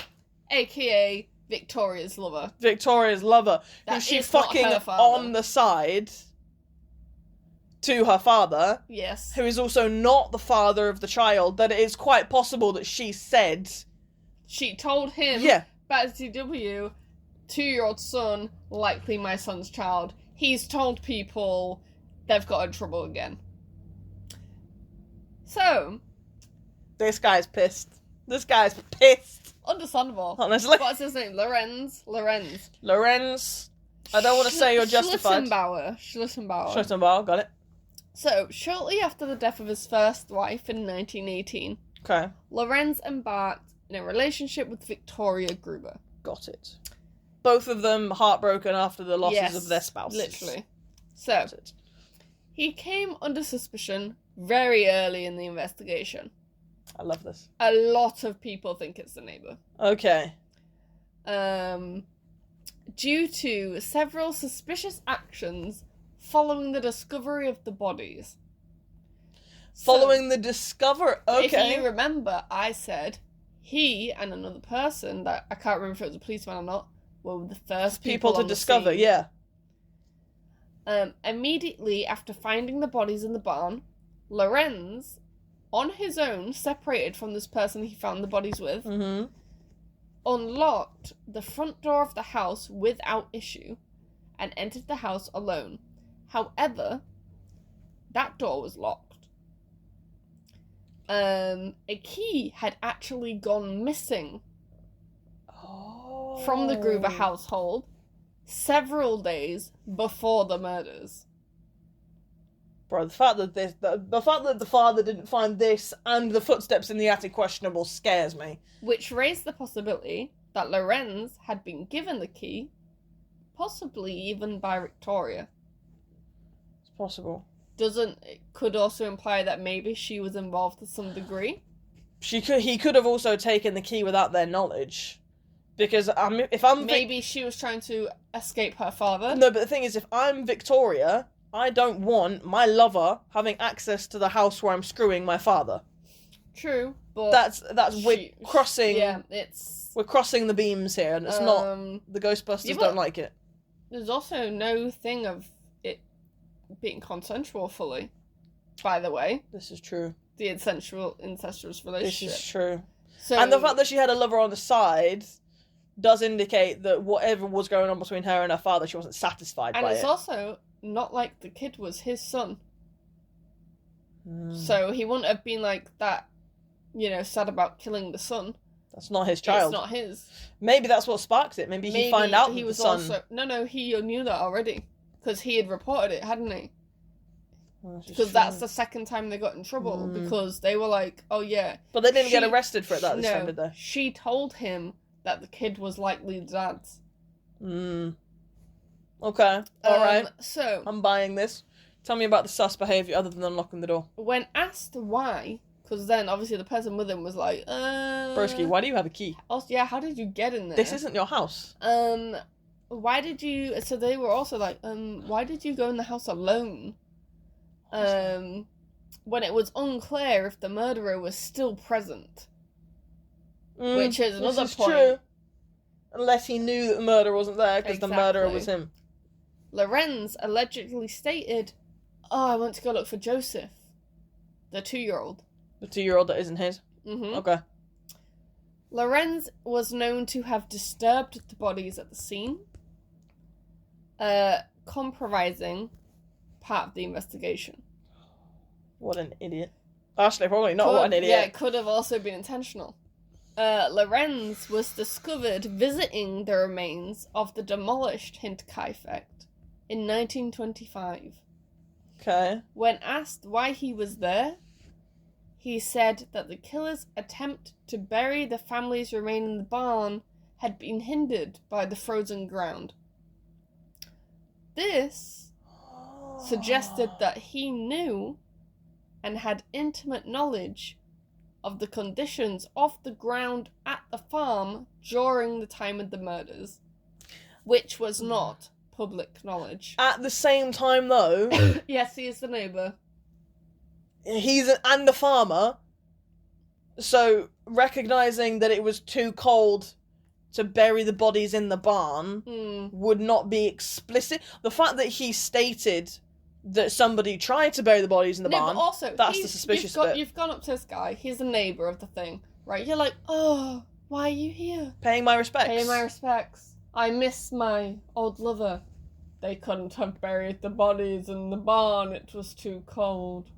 AKA Victoria's lover. Victoria's lover. Who's she fucking on the side to her father. Yes. Who is also not the father of the child, that it is quite possible that she said... She told him, yeah, back to CW, 2-year-old son, likely my son's child. He's told people they've got in trouble again. So... This guy's pissed. This guy's pissed. Understandable. Honestly. What's his name? Lorenz. Lorenz. I don't want to say you're justified. Schlittenbauer. Got it. So, shortly after the death of his first wife in 1918, Okay. Lorenz embarked in a relationship with Victoria Gruber. Got it. Both of them heartbroken after the losses of their spouses. Literally. So, he came under suspicion very early in the investigation. I love this. A lot of people think it's the neighbour. Okay. Due to several suspicious actions following the discovery of the bodies. Following the discovery. Okay. If you remember, I said he and another person that I can't remember if it was a policeman or not were the first people to discover. Scene. Yeah. Immediately after finding the bodies in the barn, Lorenz, on his own, separated from this person he found the bodies with, unlocked the front door of the house without issue and entered the house alone. However, that door was locked. A key had actually gone missing from the Gruber household several days before the murders. Bro, the fact that the father didn't find this and the footsteps in the attic questionable scares me. Which raised the possibility that Lorenz had been given the key, possibly even by Victoria. It's possible. It could also imply that maybe she was involved to some degree? He could have also taken the key without their knowledge. Because maybe she was trying to escape her father. No, but the thing is, if I'm Victoria, I don't want my lover having access to the house where I'm screwing my father. True, but we're crossing. Yeah, we're crossing the beams here, and it's not. The Ghostbusters don't like it. There's also no thing of it being consensual fully. By the way, this is true. The incestuous relationship. This is true. So, and the fact that she had a lover on the side does indicate that whatever was going on between her and her father, she wasn't satisfied by it. And it's also not like the kid was his son. So he wouldn't have been like that, sad about killing the son. That's not his child. It's not his. Maybe that's what sparked it. Maybe he found out he that was the son... also... No, he knew that already. Because he had reported it, hadn't he? Because that's the second time they got in trouble. Because they were like, oh yeah. But they didn't get arrested for it this time, did they? She told him that the kid was likely the dad's. Okay, alright. So... I'm buying this. Tell me about the sus behaviour other than unlocking the door. When asked why, because then obviously the person with him was like, Broski, why do you have a key? Also, yeah, how did you get in there? This isn't your house. Why did you... So they were also like, why did you go in the house alone? When it was unclear if the murderer was still present. Which is another point. True. Unless he knew that the murderer wasn't there, because the murderer was him. Lorenz allegedly stated, I want to go look for Joseph, the 2-year-old. The 2-year-old that isn't his? Okay. Lorenz was known to have disturbed the bodies at the scene, compromising part of the investigation. What an idiot. Actually, probably not what an idiot. Yeah, it could have also been intentional. Lorenz was discovered visiting the remains of the demolished Hinterkaifeck in 1925. Okay. When asked why he was there, he said that the killer's attempt to bury the family's remains in the barn had been hindered by the frozen ground. This suggested that he knew and had intimate knowledge of the conditions of the ground at the farm during the time of the murders, which was not public knowledge. At the same time, though... Yes, he is the neighbour. And the farmer, so recognising that it was too cold to bury the bodies in the barn would not be explicit. The fact that he stated that somebody tried to bury the bodies in the barn, but also, that's the suspicious bit. You've gone up to this guy, he's a neighbour of the thing, right? You're like, oh, why are you here? Paying my respects. Paying my respects. I miss my old lover. They couldn't have buried the bodies in the barn, it was too cold.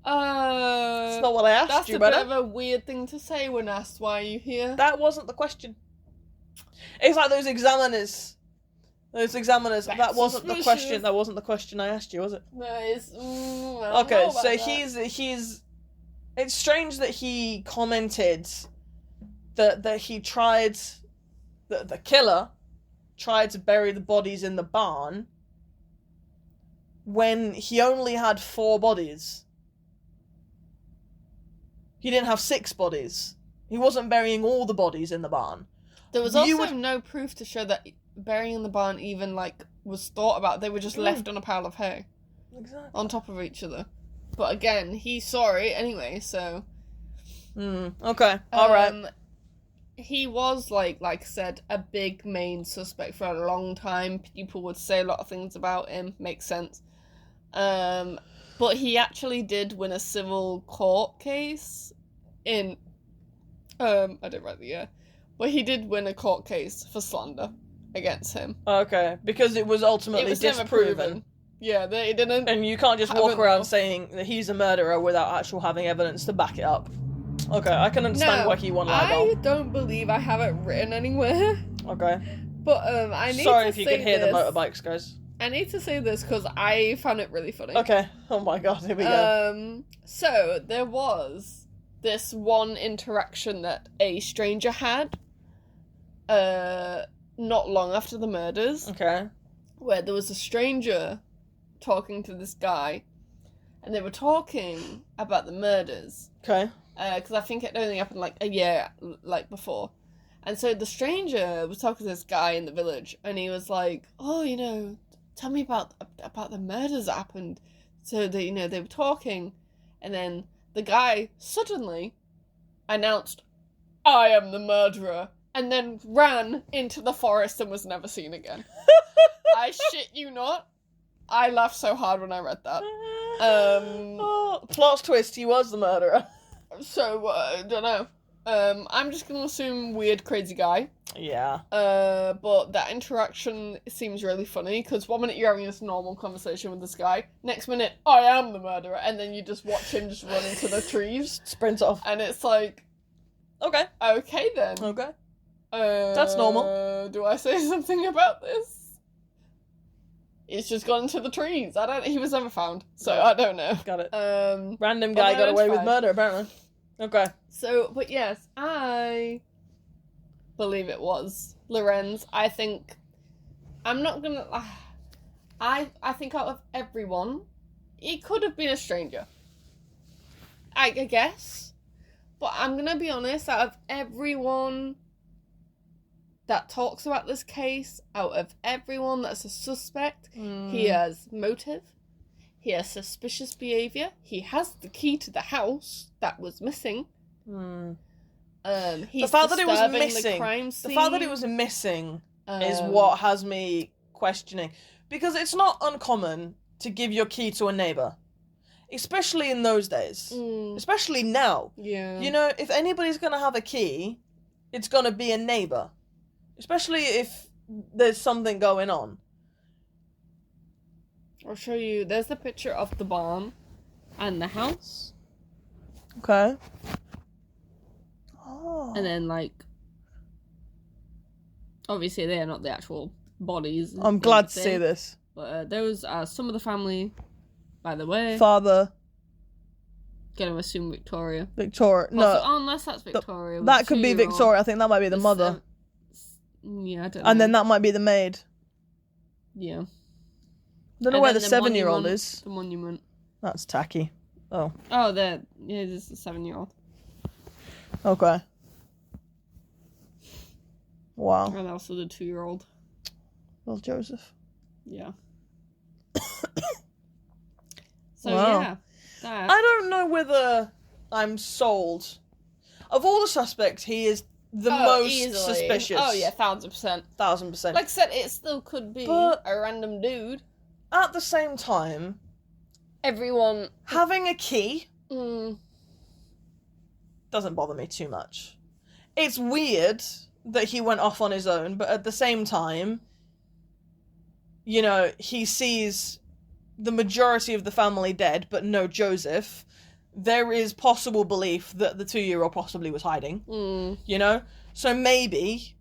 That's not what I asked you, That's brother. a bit of a weird thing to say when asked why are you here. That wasn't the question. It's like those examiners. Those examiners. That's that wasn't suspicious. the question. That wasn't the question I asked you, was it? No, it's... I don't Okay, know about so that. he's. It's strange that he commented that he tried. That the killer tried to bury the bodies in the barn when he only had 4 bodies. He didn't have 6 bodies. He wasn't burying all the bodies in the barn. There was also no proof to show that burying in the barn even, like, was thought about. They were just left on a pile of hay. Exactly. On top of each other. But again, he saw it anyway, so... Okay, alright. He was, like I said, a big main suspect for a long time. People would say a lot of things about him. Makes sense. But he actually did win a civil court case in... I didn't write the year. But he did win a court case for slander against him. Okay, because it was ultimately It was never disproven. proven. Yeah, they didn't... And you can't just walk around saying that he's a murderer without actual having evidence to back it up. Okay, I can understand why he won libel. I don't believe I have it written anywhere. Okay. But I need Sorry to if you say could hear this. the motorbikes, guys. I need to say this because I found it really funny. Okay. Oh my god, here we go. So there was this one interaction that a stranger had not long after the murders. Okay. Where there was a stranger talking to this guy and they were talking about the murders. Okay. Because I think it only happened like a year before. And so the stranger was talking to this guy in the village and he was like, oh, tell me about the murders that happened. So they were talking and then the guy suddenly announced, I am the murderer, and then ran into the forest and was never seen again. I shit you not. I laughed so hard when I read that. Plot twist, he was the murderer. So, I don't know. I'm just gonna assume weird, crazy guy. Yeah. But that interaction seems really funny, because 1 minute you're having this normal conversation with this guy, next minute, I am the murderer, and then you just watch him just run into the trees. Sprint off. And it's like... Okay. Okay, then. Okay. That's normal. Do I say something about this? He's just gone into the trees. He was never found, so I don't know. Got it. Random guy got away with murder, apparently. Okay. So, but yes, I believe it was Lorenz. I think... I'm not gonna... I think out of everyone, he could have been a stranger. I guess. But I'm gonna be honest, out of everyone that talks about this case, out of everyone that's a suspect, he has motive, he has suspicious behaviour, he has the key to the house that was missing. The He's fact that it was disturbing missing, the crime scene. the fact that it was missing is what has me questioning. Because it's not uncommon to give your key to a neighbour. Especially in those days. Especially now. Yeah. If anybody's going to have a key, it's going to be a neighbour. Especially if there's something going on. I'll show you. There's the picture of the barn and the house. Okay. Oh. And then, obviously they're not the actual bodies. I'm glad to see this. But those are some of the family, by the way. Father. Gonna assume Victoria. Victoria. No. Unless that's Victoria. That could be Victoria. I think that might be the mother. Yeah, I don't know. And then that might be the maid. Yeah. Don't know where the 7-year-old is. The monument. That's tacky. Oh. Oh, there's the 7-year-old. Okay. Wow. And also the 2-year-old. Well, Joseph. Yeah. So, wow. yeah. That. I don't know whether I'm sold. Of all the suspects, he is the most easily. suspicious. Oh, yeah, 1,000%. 1,000%. Like I said, it still could be a random dude. At the same time, everyone... having a key doesn't bother me too much. It's weird that he went off on his own, but at the same time, he sees the majority of the family dead, but no Joseph. there is possible belief that the 2-year-old possibly was hiding. You know? So maybe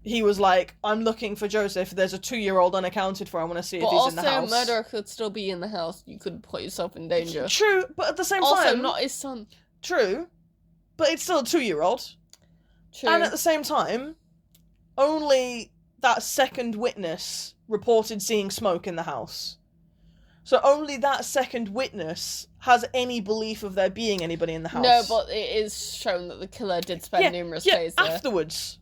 he was like, I'm looking for Joseph. There's a 2-year-old unaccounted for. I want to see if he's in the house. But also, murderer could still be in the house. You could put yourself in danger. True, but at the same time... Also, not his son. True, but it's still a 2-year-old. True. And at the same time, only that second witness reported seeing smoke in the house. So only that second witness has any belief of there being anybody in the house. No, but it is shown that the killer did spend numerous days there. Afterwards.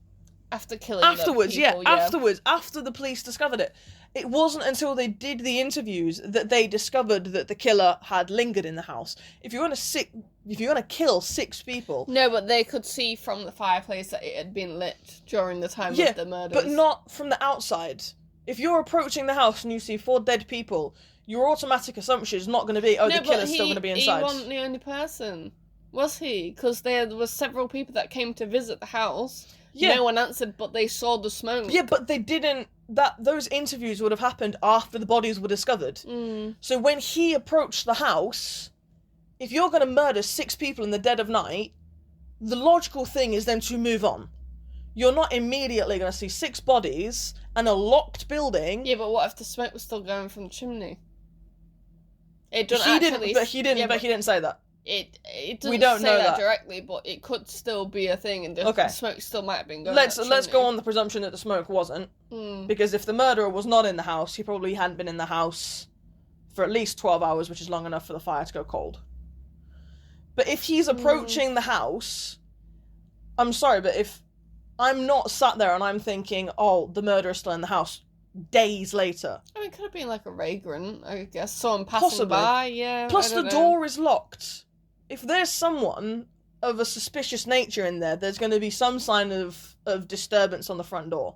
After killing Afterwards, the people, afterwards, after the police discovered it. It wasn't until they did the interviews that they discovered that the killer had lingered in the house. If you're gonna kill 6 people... No, but they could see from the fireplace that it had been lit during the time of the murders. But not from the outside. If you're approaching the house and you see 4 dead people, your automatic assumption is not going to be, the killer's still going to be inside. He wasn't the only person, was he? Because there was several people that came to visit the house. Yeah. No one answered, but they saw the smoke. Yeah, but they didn't... Those interviews would have happened after the bodies were discovered. So when he approached the house, if you're going to murder 6 people in the dead of night, the logical thing is then to move on. You're not immediately going to see 6 bodies and a locked building. Yeah, but what if the smoke was still going from the chimney? It doesn't He didn't say that. It doesn't say that directly, but it could still be a thing, and the smoke still might have been going. Let's go on the presumption that the smoke wasn't, because if the murderer was not in the house, he probably hadn't been in the house for at least 12 hours, which is long enough for the fire to go cold. But if he's approaching the house, I'm sorry, but if I'm not sat there and I'm thinking, oh, the murderer's still in the house days later. I mean, it could have been like a vagrant, I guess. Someone passing by, yeah. Plus, the door is locked. If there's someone of a suspicious nature in there, there's going to be some sign of disturbance on the front door.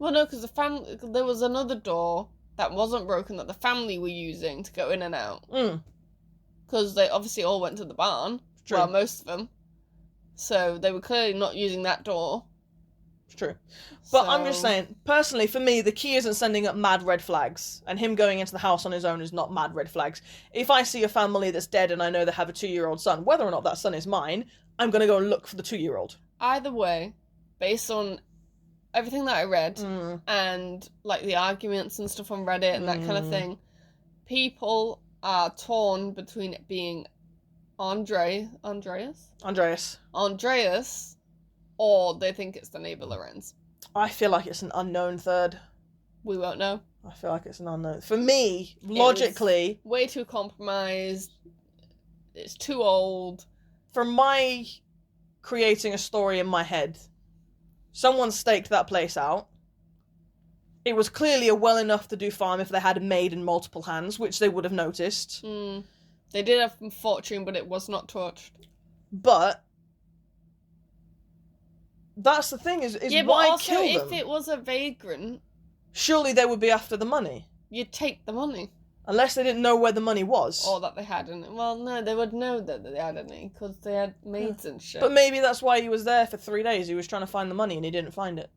Well, no, because there was another door that wasn't broken that the family were using to go in and out. Because they obviously all went to the barn. True. Well, most of them. So they were clearly not using that door. It's true. But I'm just saying, personally, for me, the key isn't sending up mad red flags. And him going into the house on his own is not mad red flags. If I see a family that's dead and I know they have a 2-year-old son, whether or not that son is mine, I'm going to go and look for the 2-year-old. Either way, based on everything that I read, and like the arguments and stuff on Reddit and that kind of thing, people are torn between it being Andreas, or they think it's the neighbour Lorenz. I feel like it's an unknown third. We won't know. I feel like it's an unknown. For me, logically... way too compromised. It's too old. For my creating a story in my head, someone staked that place out. It was clearly a well enough to do farm if they had a maid in multiple hands, which they would have noticed. They did have fortune, but it was not touched. But that's the thing, is yeah, why but also, kill them? if it was a vagrant, surely they would be after the money. You'd take the money. Unless they didn't know where the money was. Or that they had any. Well, no, they would know that they had any, because they had maids and shit. But maybe that's why he was there for 3 days. He was trying to find the money and he didn't find it.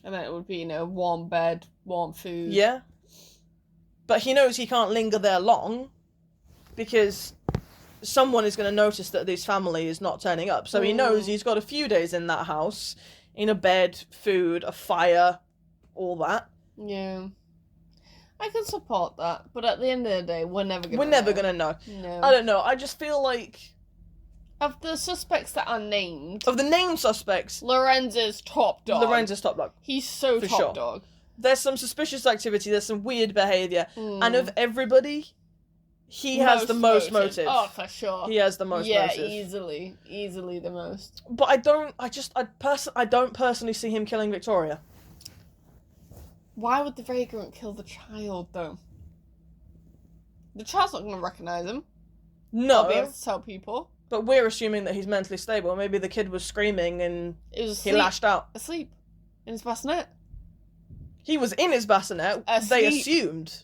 And then it would be, warm bed, warm food. Yeah. But he knows he can't linger there long, because someone is going to notice that this family is not turning up. So he knows he's got a few days in that house, in a bed, food, a fire, all that. Yeah. I can support that, but at the end of the day, we're never gonna know. No. I don't know, I just feel like... Of the suspects that are named... Of the named suspects... Lorenz is top dog. He's so top dog. There's some suspicious activity, there's some weird behaviour, and of everybody... He has the most motive. Oh, for sure. He has the most motive. Yeah, easily the most. But I don't personally see him killing Victoria. Why would the vagrant kill the child, though? The child's not going to recognise him. No. I'll be able to tell people. But we're assuming that he's mentally stable. Maybe the kid was screaming and he lashed out. Asleep. In his bassinet. He was in his bassinet. They assumed.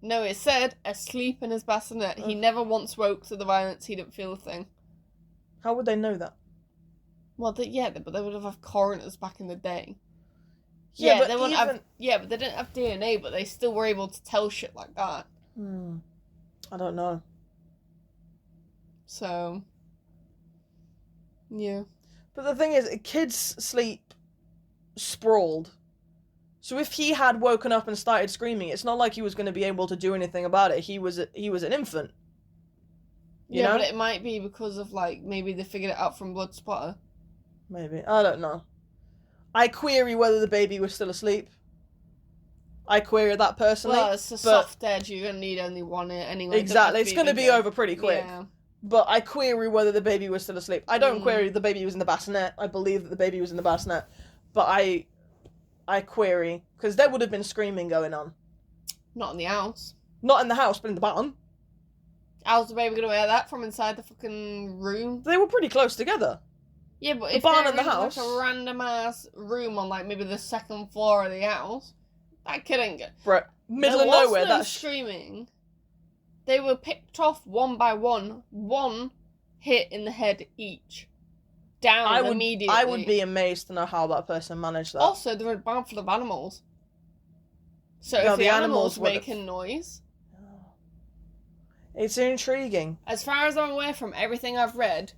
No, it said asleep in his bassinet. He never once woke to the violence. He didn't feel a thing. How would they know that? Well, but they would have had coroners back in the day. Yeah, but they wouldn't have. Yeah, but they didn't have DNA. But they still were able to tell shit like that. I don't know. So, yeah. But the thing is, kids sleep sprawled. So if he had woken up and started screaming, it's not like he was going to be able to do anything about it. He was an infant. You know? But it might be because of, like, maybe they figured it out from blood spotter. Maybe. I don't know. I query whether the baby was still asleep. I query that personally. Well, it's a soft edge. You're going to need only one anyway. Exactly. It's going to be over pretty quick. Yeah. But I query whether the baby was still asleep. I don't query the baby was in the bassinet. I believe that the baby was in the bassinet. But I query, because there would have been screaming going on. Not in the house. Not in the house, but in the barn. How's the baby going to hear that from inside the fucking room? They were pretty close together. Yeah, but The if barn they're and the in, house. like, a random ass room on, like, maybe the second floor of the house, that kid ain't good. Right. Middle There of was nowhere, no that's... screaming. They were picked off one by one. One hit in the head each. Down immediately. I would be amazed to know how that person managed that. Also, they're in a barn full of animals. So No, if the animals would've- making noise... It's intriguing. As far as I'm aware from everything I've read,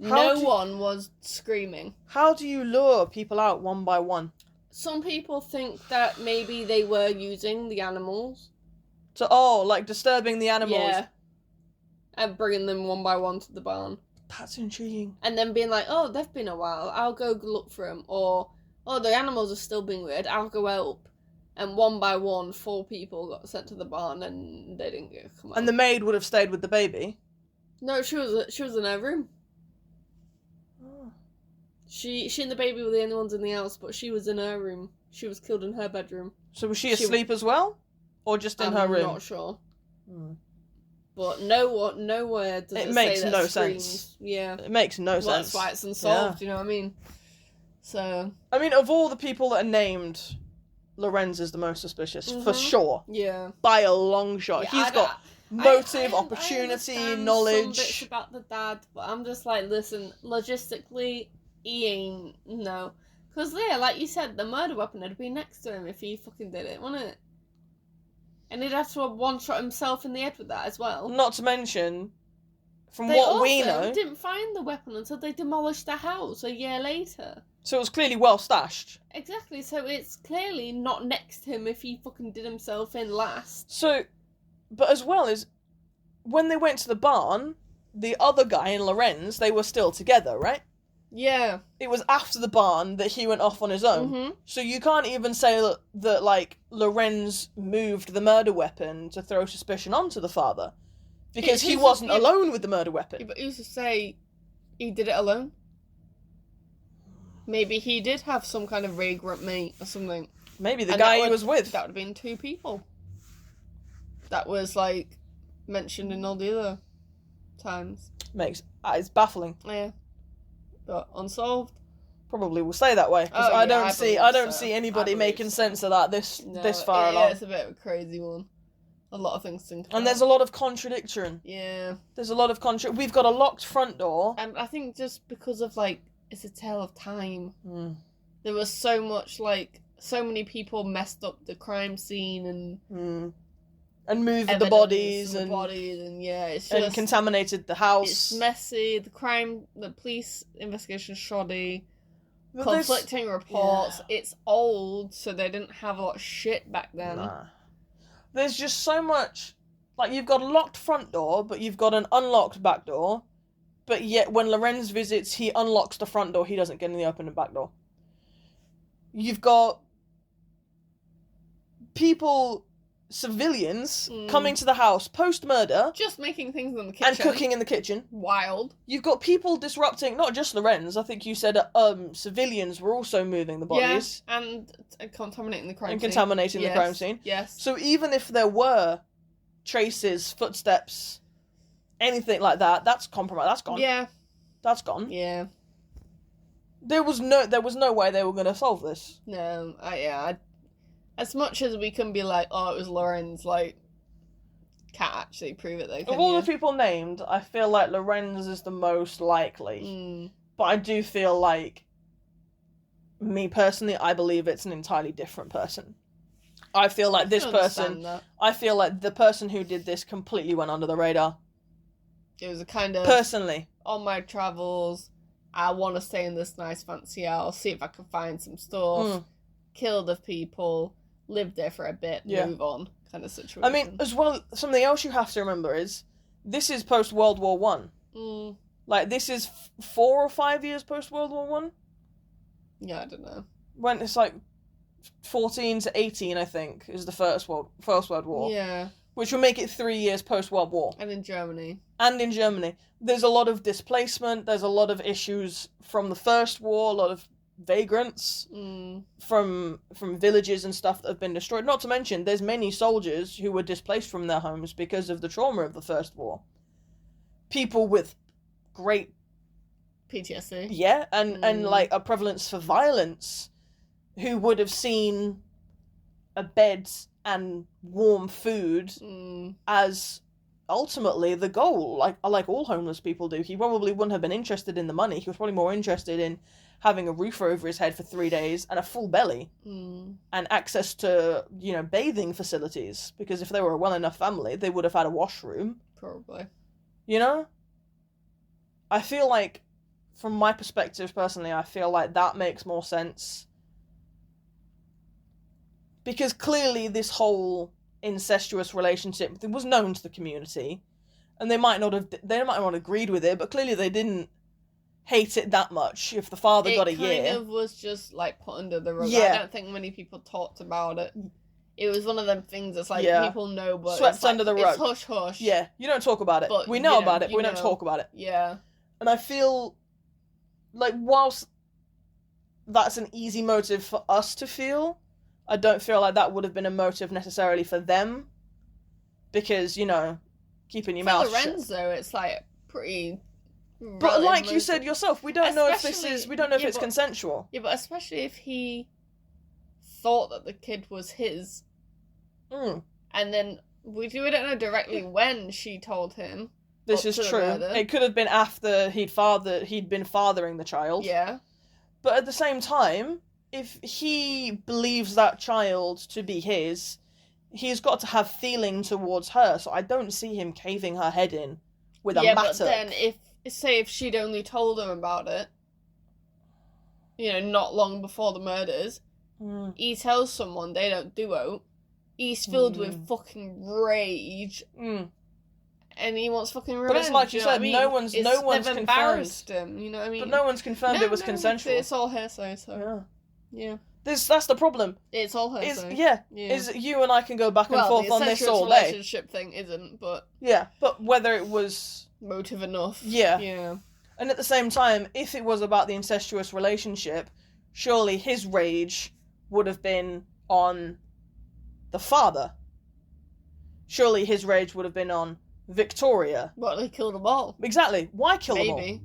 How no one was screaming. How do you lure people out one by one? Some people think that maybe they were using the animals. Like disturbing the animals. Yeah. And bringing them one by one to the barn. That's intriguing. And then being like, oh, they've been a while, I'll go look for them. Or, oh, the animals are still being weird, I'll go help. And one by one, 4 people got sent to the barn and they didn't come out. And the maid would have stayed with the baby? No, she was in her room. Oh. She and the baby were the only ones in the house, but she was in her room. She was killed in her bedroom. So was she asleep as well? Or just in her room? I'm not sure. Hmm. But nowhere does it makes say that no screams. sense. Yeah. It makes no sense. That's why it's unsolved, you know what I mean? So... I mean, of all the people that are named, Lorenz is the most suspicious, for sure. Yeah. By a long shot. Yeah, He's got motive, I opportunity, understand knowledge. some bits about the dad, but I'm just like, listen, logistically, he ain't, no. Because, yeah, like you said, the murder weapon would be next to him if he fucking did it, wouldn't it? And he'd have to have one-shot himself in the head with that as well. Not to mention, from They what we also know... didn't find the weapon until they demolished the house a year later. So it was clearly well stashed. Exactly, so it's clearly not next to him if he fucking did himself in last. So, but as well as, when they went to the barn, the other guy and Lorenz, they were still together, right? Yeah. It was after the barn that he went off on his own. Mm-hmm. So you can't even say that, like, Lorenz moved the murder weapon to throw suspicion onto the father. Because he wasn't alone with the murder weapon. But who's to say he did it alone? Maybe he did have some kind of vagrant mate or something. Maybe the guy he was with. That would have been 2 people. That was, like, mentioned in all the other times. It's baffling. Yeah. But unsolved. Probably will stay that way. Because I don't see anybody making sense of that this far along. Yeah, it's a bit of a crazy one. A lot of things to think about. And there's a lot of contradiction. Yeah. There's a lot of We've got a locked front door. I think just because of, like, it's a tale of time. Mm. There was so much, like, so many people messed up the crime scene and moved the bodies and yeah, it's just, and contaminated the house. It's messy. The police investigation shoddy. Conflicting reports. Yeah. It's old, so they didn't have a lot of shit back then. Nah. There's just so much. Like, you've got a locked front door, but you've got an unlocked back door. But yet, when Lorenz visits, he unlocks the front door. He doesn't get in the open back door. You've got people, civilians, coming to the house post-murder. Just making things in the kitchen. And cooking in the kitchen. Wild. You've got people disrupting, not just Lorenz, I think you said civilians were also moving the bodies. Yeah, and contaminating the crime scene. And contaminating the crime scene. Yes. So even if there were traces, footsteps, anything like that, that's compromised. That's gone. Yeah. That's gone. Yeah. There was no way they were going to solve this. No, as much as we can be like, oh, it was Lorenz, like, can't actually prove it though, can Of all you? the people named, I feel like Lorenz is the most likely. But I do feel like, me personally, I believe it's an entirely different person. I feel like this can person, understand that. I feel like the person who did this completely went under the radar. It was a kind of, Personally. on my travels, I want to stay in this nice fancy house, see if I can find some stuff, kill the people, live there for a bit, move on, kind of situation. I mean, as well, something else you have to remember is, this is post-World War One. Like, this is 4 or 5 years post-World War One? Yeah, I don't know. When it's like 14 to 18, I think, is the First World War. Yeah. Which will make it 3 years post-World War. And in Germany. There's a lot of displacement, there's a lot of issues from the First War, a lot of vagrants from villages and stuff that have been destroyed. Not to mention, there's many soldiers who were displaced from their homes because of the trauma of the First War. People with great... PTSD. Yeah, and like a prevalence for violence, who would have seen a bed and warm food as ultimately the goal, like all homeless people do. He probably wouldn't have been interested in the money. He was probably more interested in having a roof over his head for 3 days and a full belly and access to, bathing facilities, because if they were a well enough family, they would have had a washroom. Probably. I feel like, from my perspective personally, I feel like that makes more sense. Because clearly this whole incestuous relationship was known to the community, and they might not have agreed with it, but clearly they didn't hate it that much if the father got a year. It kind of was just like put under the rug. Yeah. I don't think many people talked about it. It was one of them things that's like people know, but swept it's like, under the rug. It's hush hush. Yeah, you don't talk about it. But, we know about it, but we don't talk about it. Yeah. And I feel like whilst that's an easy motive for us to feel, I don't feel like that would have been a motive necessarily for them, because keeping your mouth shut. Lorenzo, it's like pretty. But like you said yourself, we don't know if it's consensual. Yeah, but especially if he thought that the kid was his, and then we don't know directly when she told him. This is true. It could have been after he'd been fathering the child. Yeah. But at the same time, if he believes that child to be his, he's got to have feeling towards her. So I don't see him caving her head in with a mattock. Yeah, but then if she'd only told him about it, not long before the murders, he tells someone, they don't do it. He's filled with fucking rage. And he wants fucking revenge. But it's like you said, no one's confirmed. Embarrassed him, you know what I mean? But no one's confirmed it was consensual. It's all hearsay, so... Yeah. That's the problem. It's all hearsay. Is you and I can go back and forth on this all day. The relationship thing isn't, but... Yeah, but whether it was... motive enough. Yeah. And at the same time, if it was about the incestuous relationship, surely his rage would have been on the father. Surely his rage would have been on Victoria. What, they killed them all? Exactly. Why kill them all? Maybe.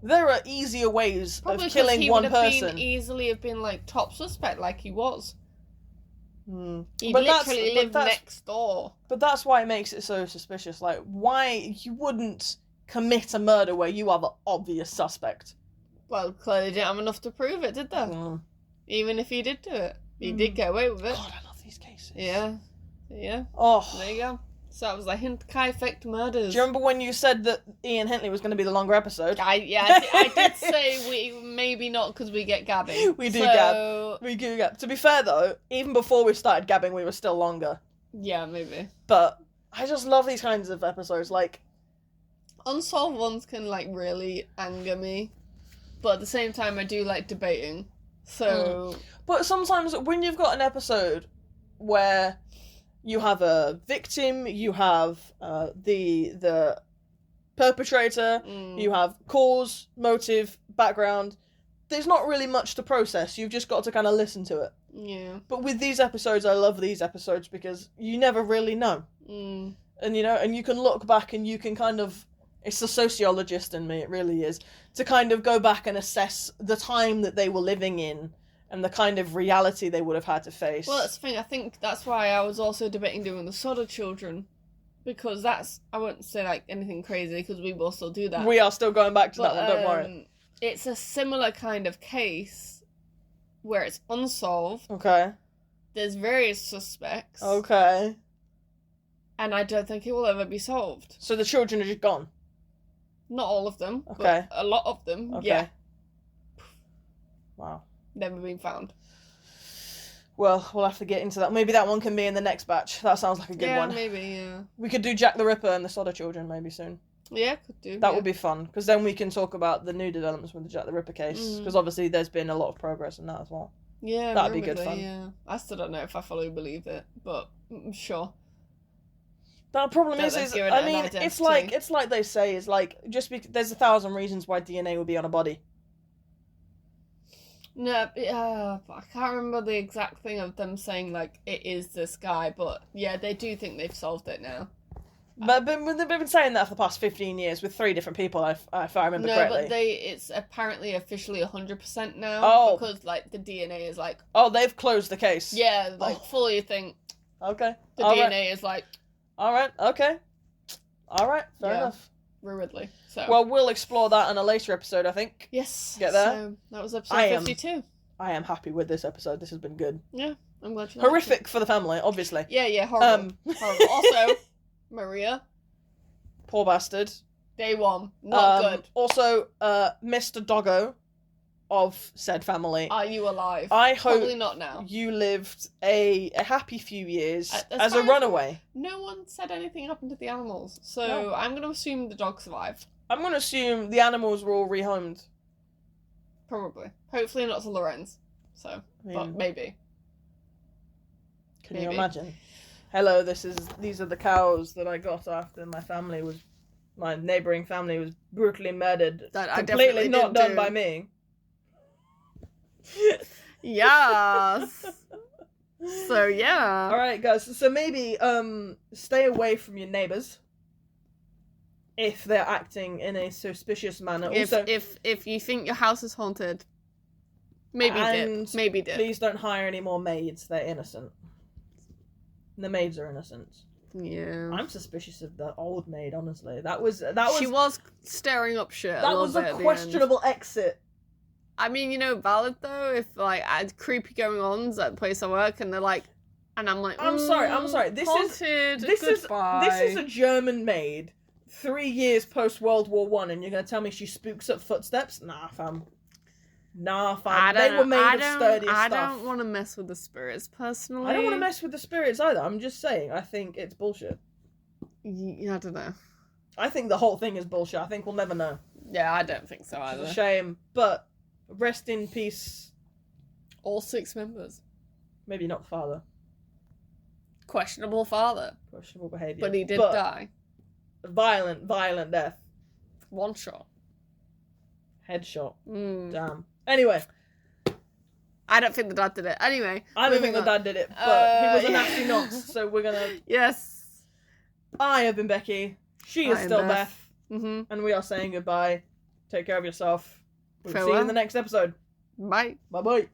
There are easier ways Probably of killing one person. He would easily have been like top suspect, like he was. He But literally lived next door. But that's why it makes it so suspicious. Like, why you wouldn't commit a murder where you are the obvious suspect? Well, clearly didn't have enough to prove it, did they? Even if he did do it. He did get away with it. God, I love these cases. Yeah. Oh. There you go. So that was the Hinterkaifeck murders. Do you remember when you said that Ian Hentley was going to be the longer episode? I did say we maybe not because we get gabbing. We do gab. To be fair though, even before we started gabbing, we were still longer. Yeah, maybe. But I just love these kinds of episodes. Like, unsolved ones can like really anger me, but at the same time, I do like debating. So, but sometimes when you've got an episode where you have a victim, you have the perpetrator, you have cause, motive, background. There's not really much to process. You've just got to kind of listen to it. Yeah. But with these episodes, I love these episodes because you never really know. And and you can look back and you can kind of... It's the sociologist in me, it really is. To kind of go back and assess the time that they were living in and the kind of reality they would have had to face. Well, that's the thing. I think that's why I was also debating doing the Sodder children. Because that's... I wouldn't say, like, anything crazy, because we will still do that. We are still going back to that one, don't worry. It's a similar kind of case where it's unsolved. Okay. there's various suspects. Okay. And I don't think it will ever be solved. So the children are just gone? Not all of them. Okay. But a lot of them, Okay. yeah. Wow. Never been found. Well, we'll have to get into that. Maybe that one can be in the next batch. That sounds like a good one. Yeah, maybe, yeah. We could do Jack the Ripper and the Sodder children maybe soon. Yeah, could do. That would be fun, because then we can talk about the new developments with the Jack the Ripper case, because obviously there's been a lot of progress in that as well. Yeah, that'd be good fun. Yeah. I still don't know if I fully believe it, but sure. The problem Don't is let's give it I an mean, identity. it's like they say, is like, just there's 1,000 reasons why DNA would be on a body. No, I can't remember the exact thing of them saying, like, it is this guy, but yeah, they do think they've solved it now. But they've been saying that for the past 15 years with 3 different people, if I remember correctly. No, but it's apparently officially 100% now. Oh. Because, like, the DNA is like... Oh, they've closed the case. Yeah, like, fully think Okay. the All DNA right. is like... Alright, okay. Alright, fair enough. Ruidly. So. Well, we'll explore that in a later episode, I think. Yes. Get there? So, that was episode 52. I am happy with this episode. This has been good. Yeah, I'm glad you liked Horrific it. for the family, obviously. Yeah, horrible. Horrible. Also, Maria, Poor bastard. day one. Not good. Also, Mr. Doggo of said family. Are you alive? I hope Probably not now. you lived a happy few years As as a far as- runaway. No one said anything happened to the animals, so No. I'm going to assume the dog survived. I'm going to assume the animals were all rehomed. Probably. Hopefully not to Lorenz. So, but maybe. Can you maybe. imagine? Hello, these are the cows that I got after my neighbouring family was brutally murdered. That I Completely definitely not didn't done do. by me. Yes. So yeah. Alright guys, so maybe stay away from your neighbours if they're acting in a suspicious manner. Also, If you think your house is haunted, maybe And dip. Maybe dip. please don't hire any more maids, they're innocent. The maids are innocent. Yeah. I'm suspicious of the old maid, honestly. That was She was stirring up shit. that was a questionable exit. I mean, valid though. If like I had creepy going ons at the place I work, and they're like, and I'm like, I'm sorry. This haunted, is goodbye. a German maid, 3 years post World War One, and you're gonna tell me she spooks up footsteps? Nah, fam. They were made of sturdier I stuff. don't want to mess with the spirits personally. I don't want to mess with the spirits either. I'm just saying. I think it's bullshit. Yeah, I don't know. I think the whole thing is bullshit. I think we'll never know. Yeah, I don't think so It's either. a shame, but rest in peace. All 6 members. Maybe not the father. Questionable father, Questionable behaviour. but he did die. Violent death. 1 shot. Headshot. Mm. Damn. Anyway, I don't think the dad did it. Anyway, I don't think the dad did it, but he was a yeah. nasty nonce, so we're gonna... Yes. I have been Becky. She is I am still Beth. Beth. Mm-hmm. And we are saying goodbye. Take care of yourself. We'll see you Farewell. in the next episode. Bye. Bye-bye.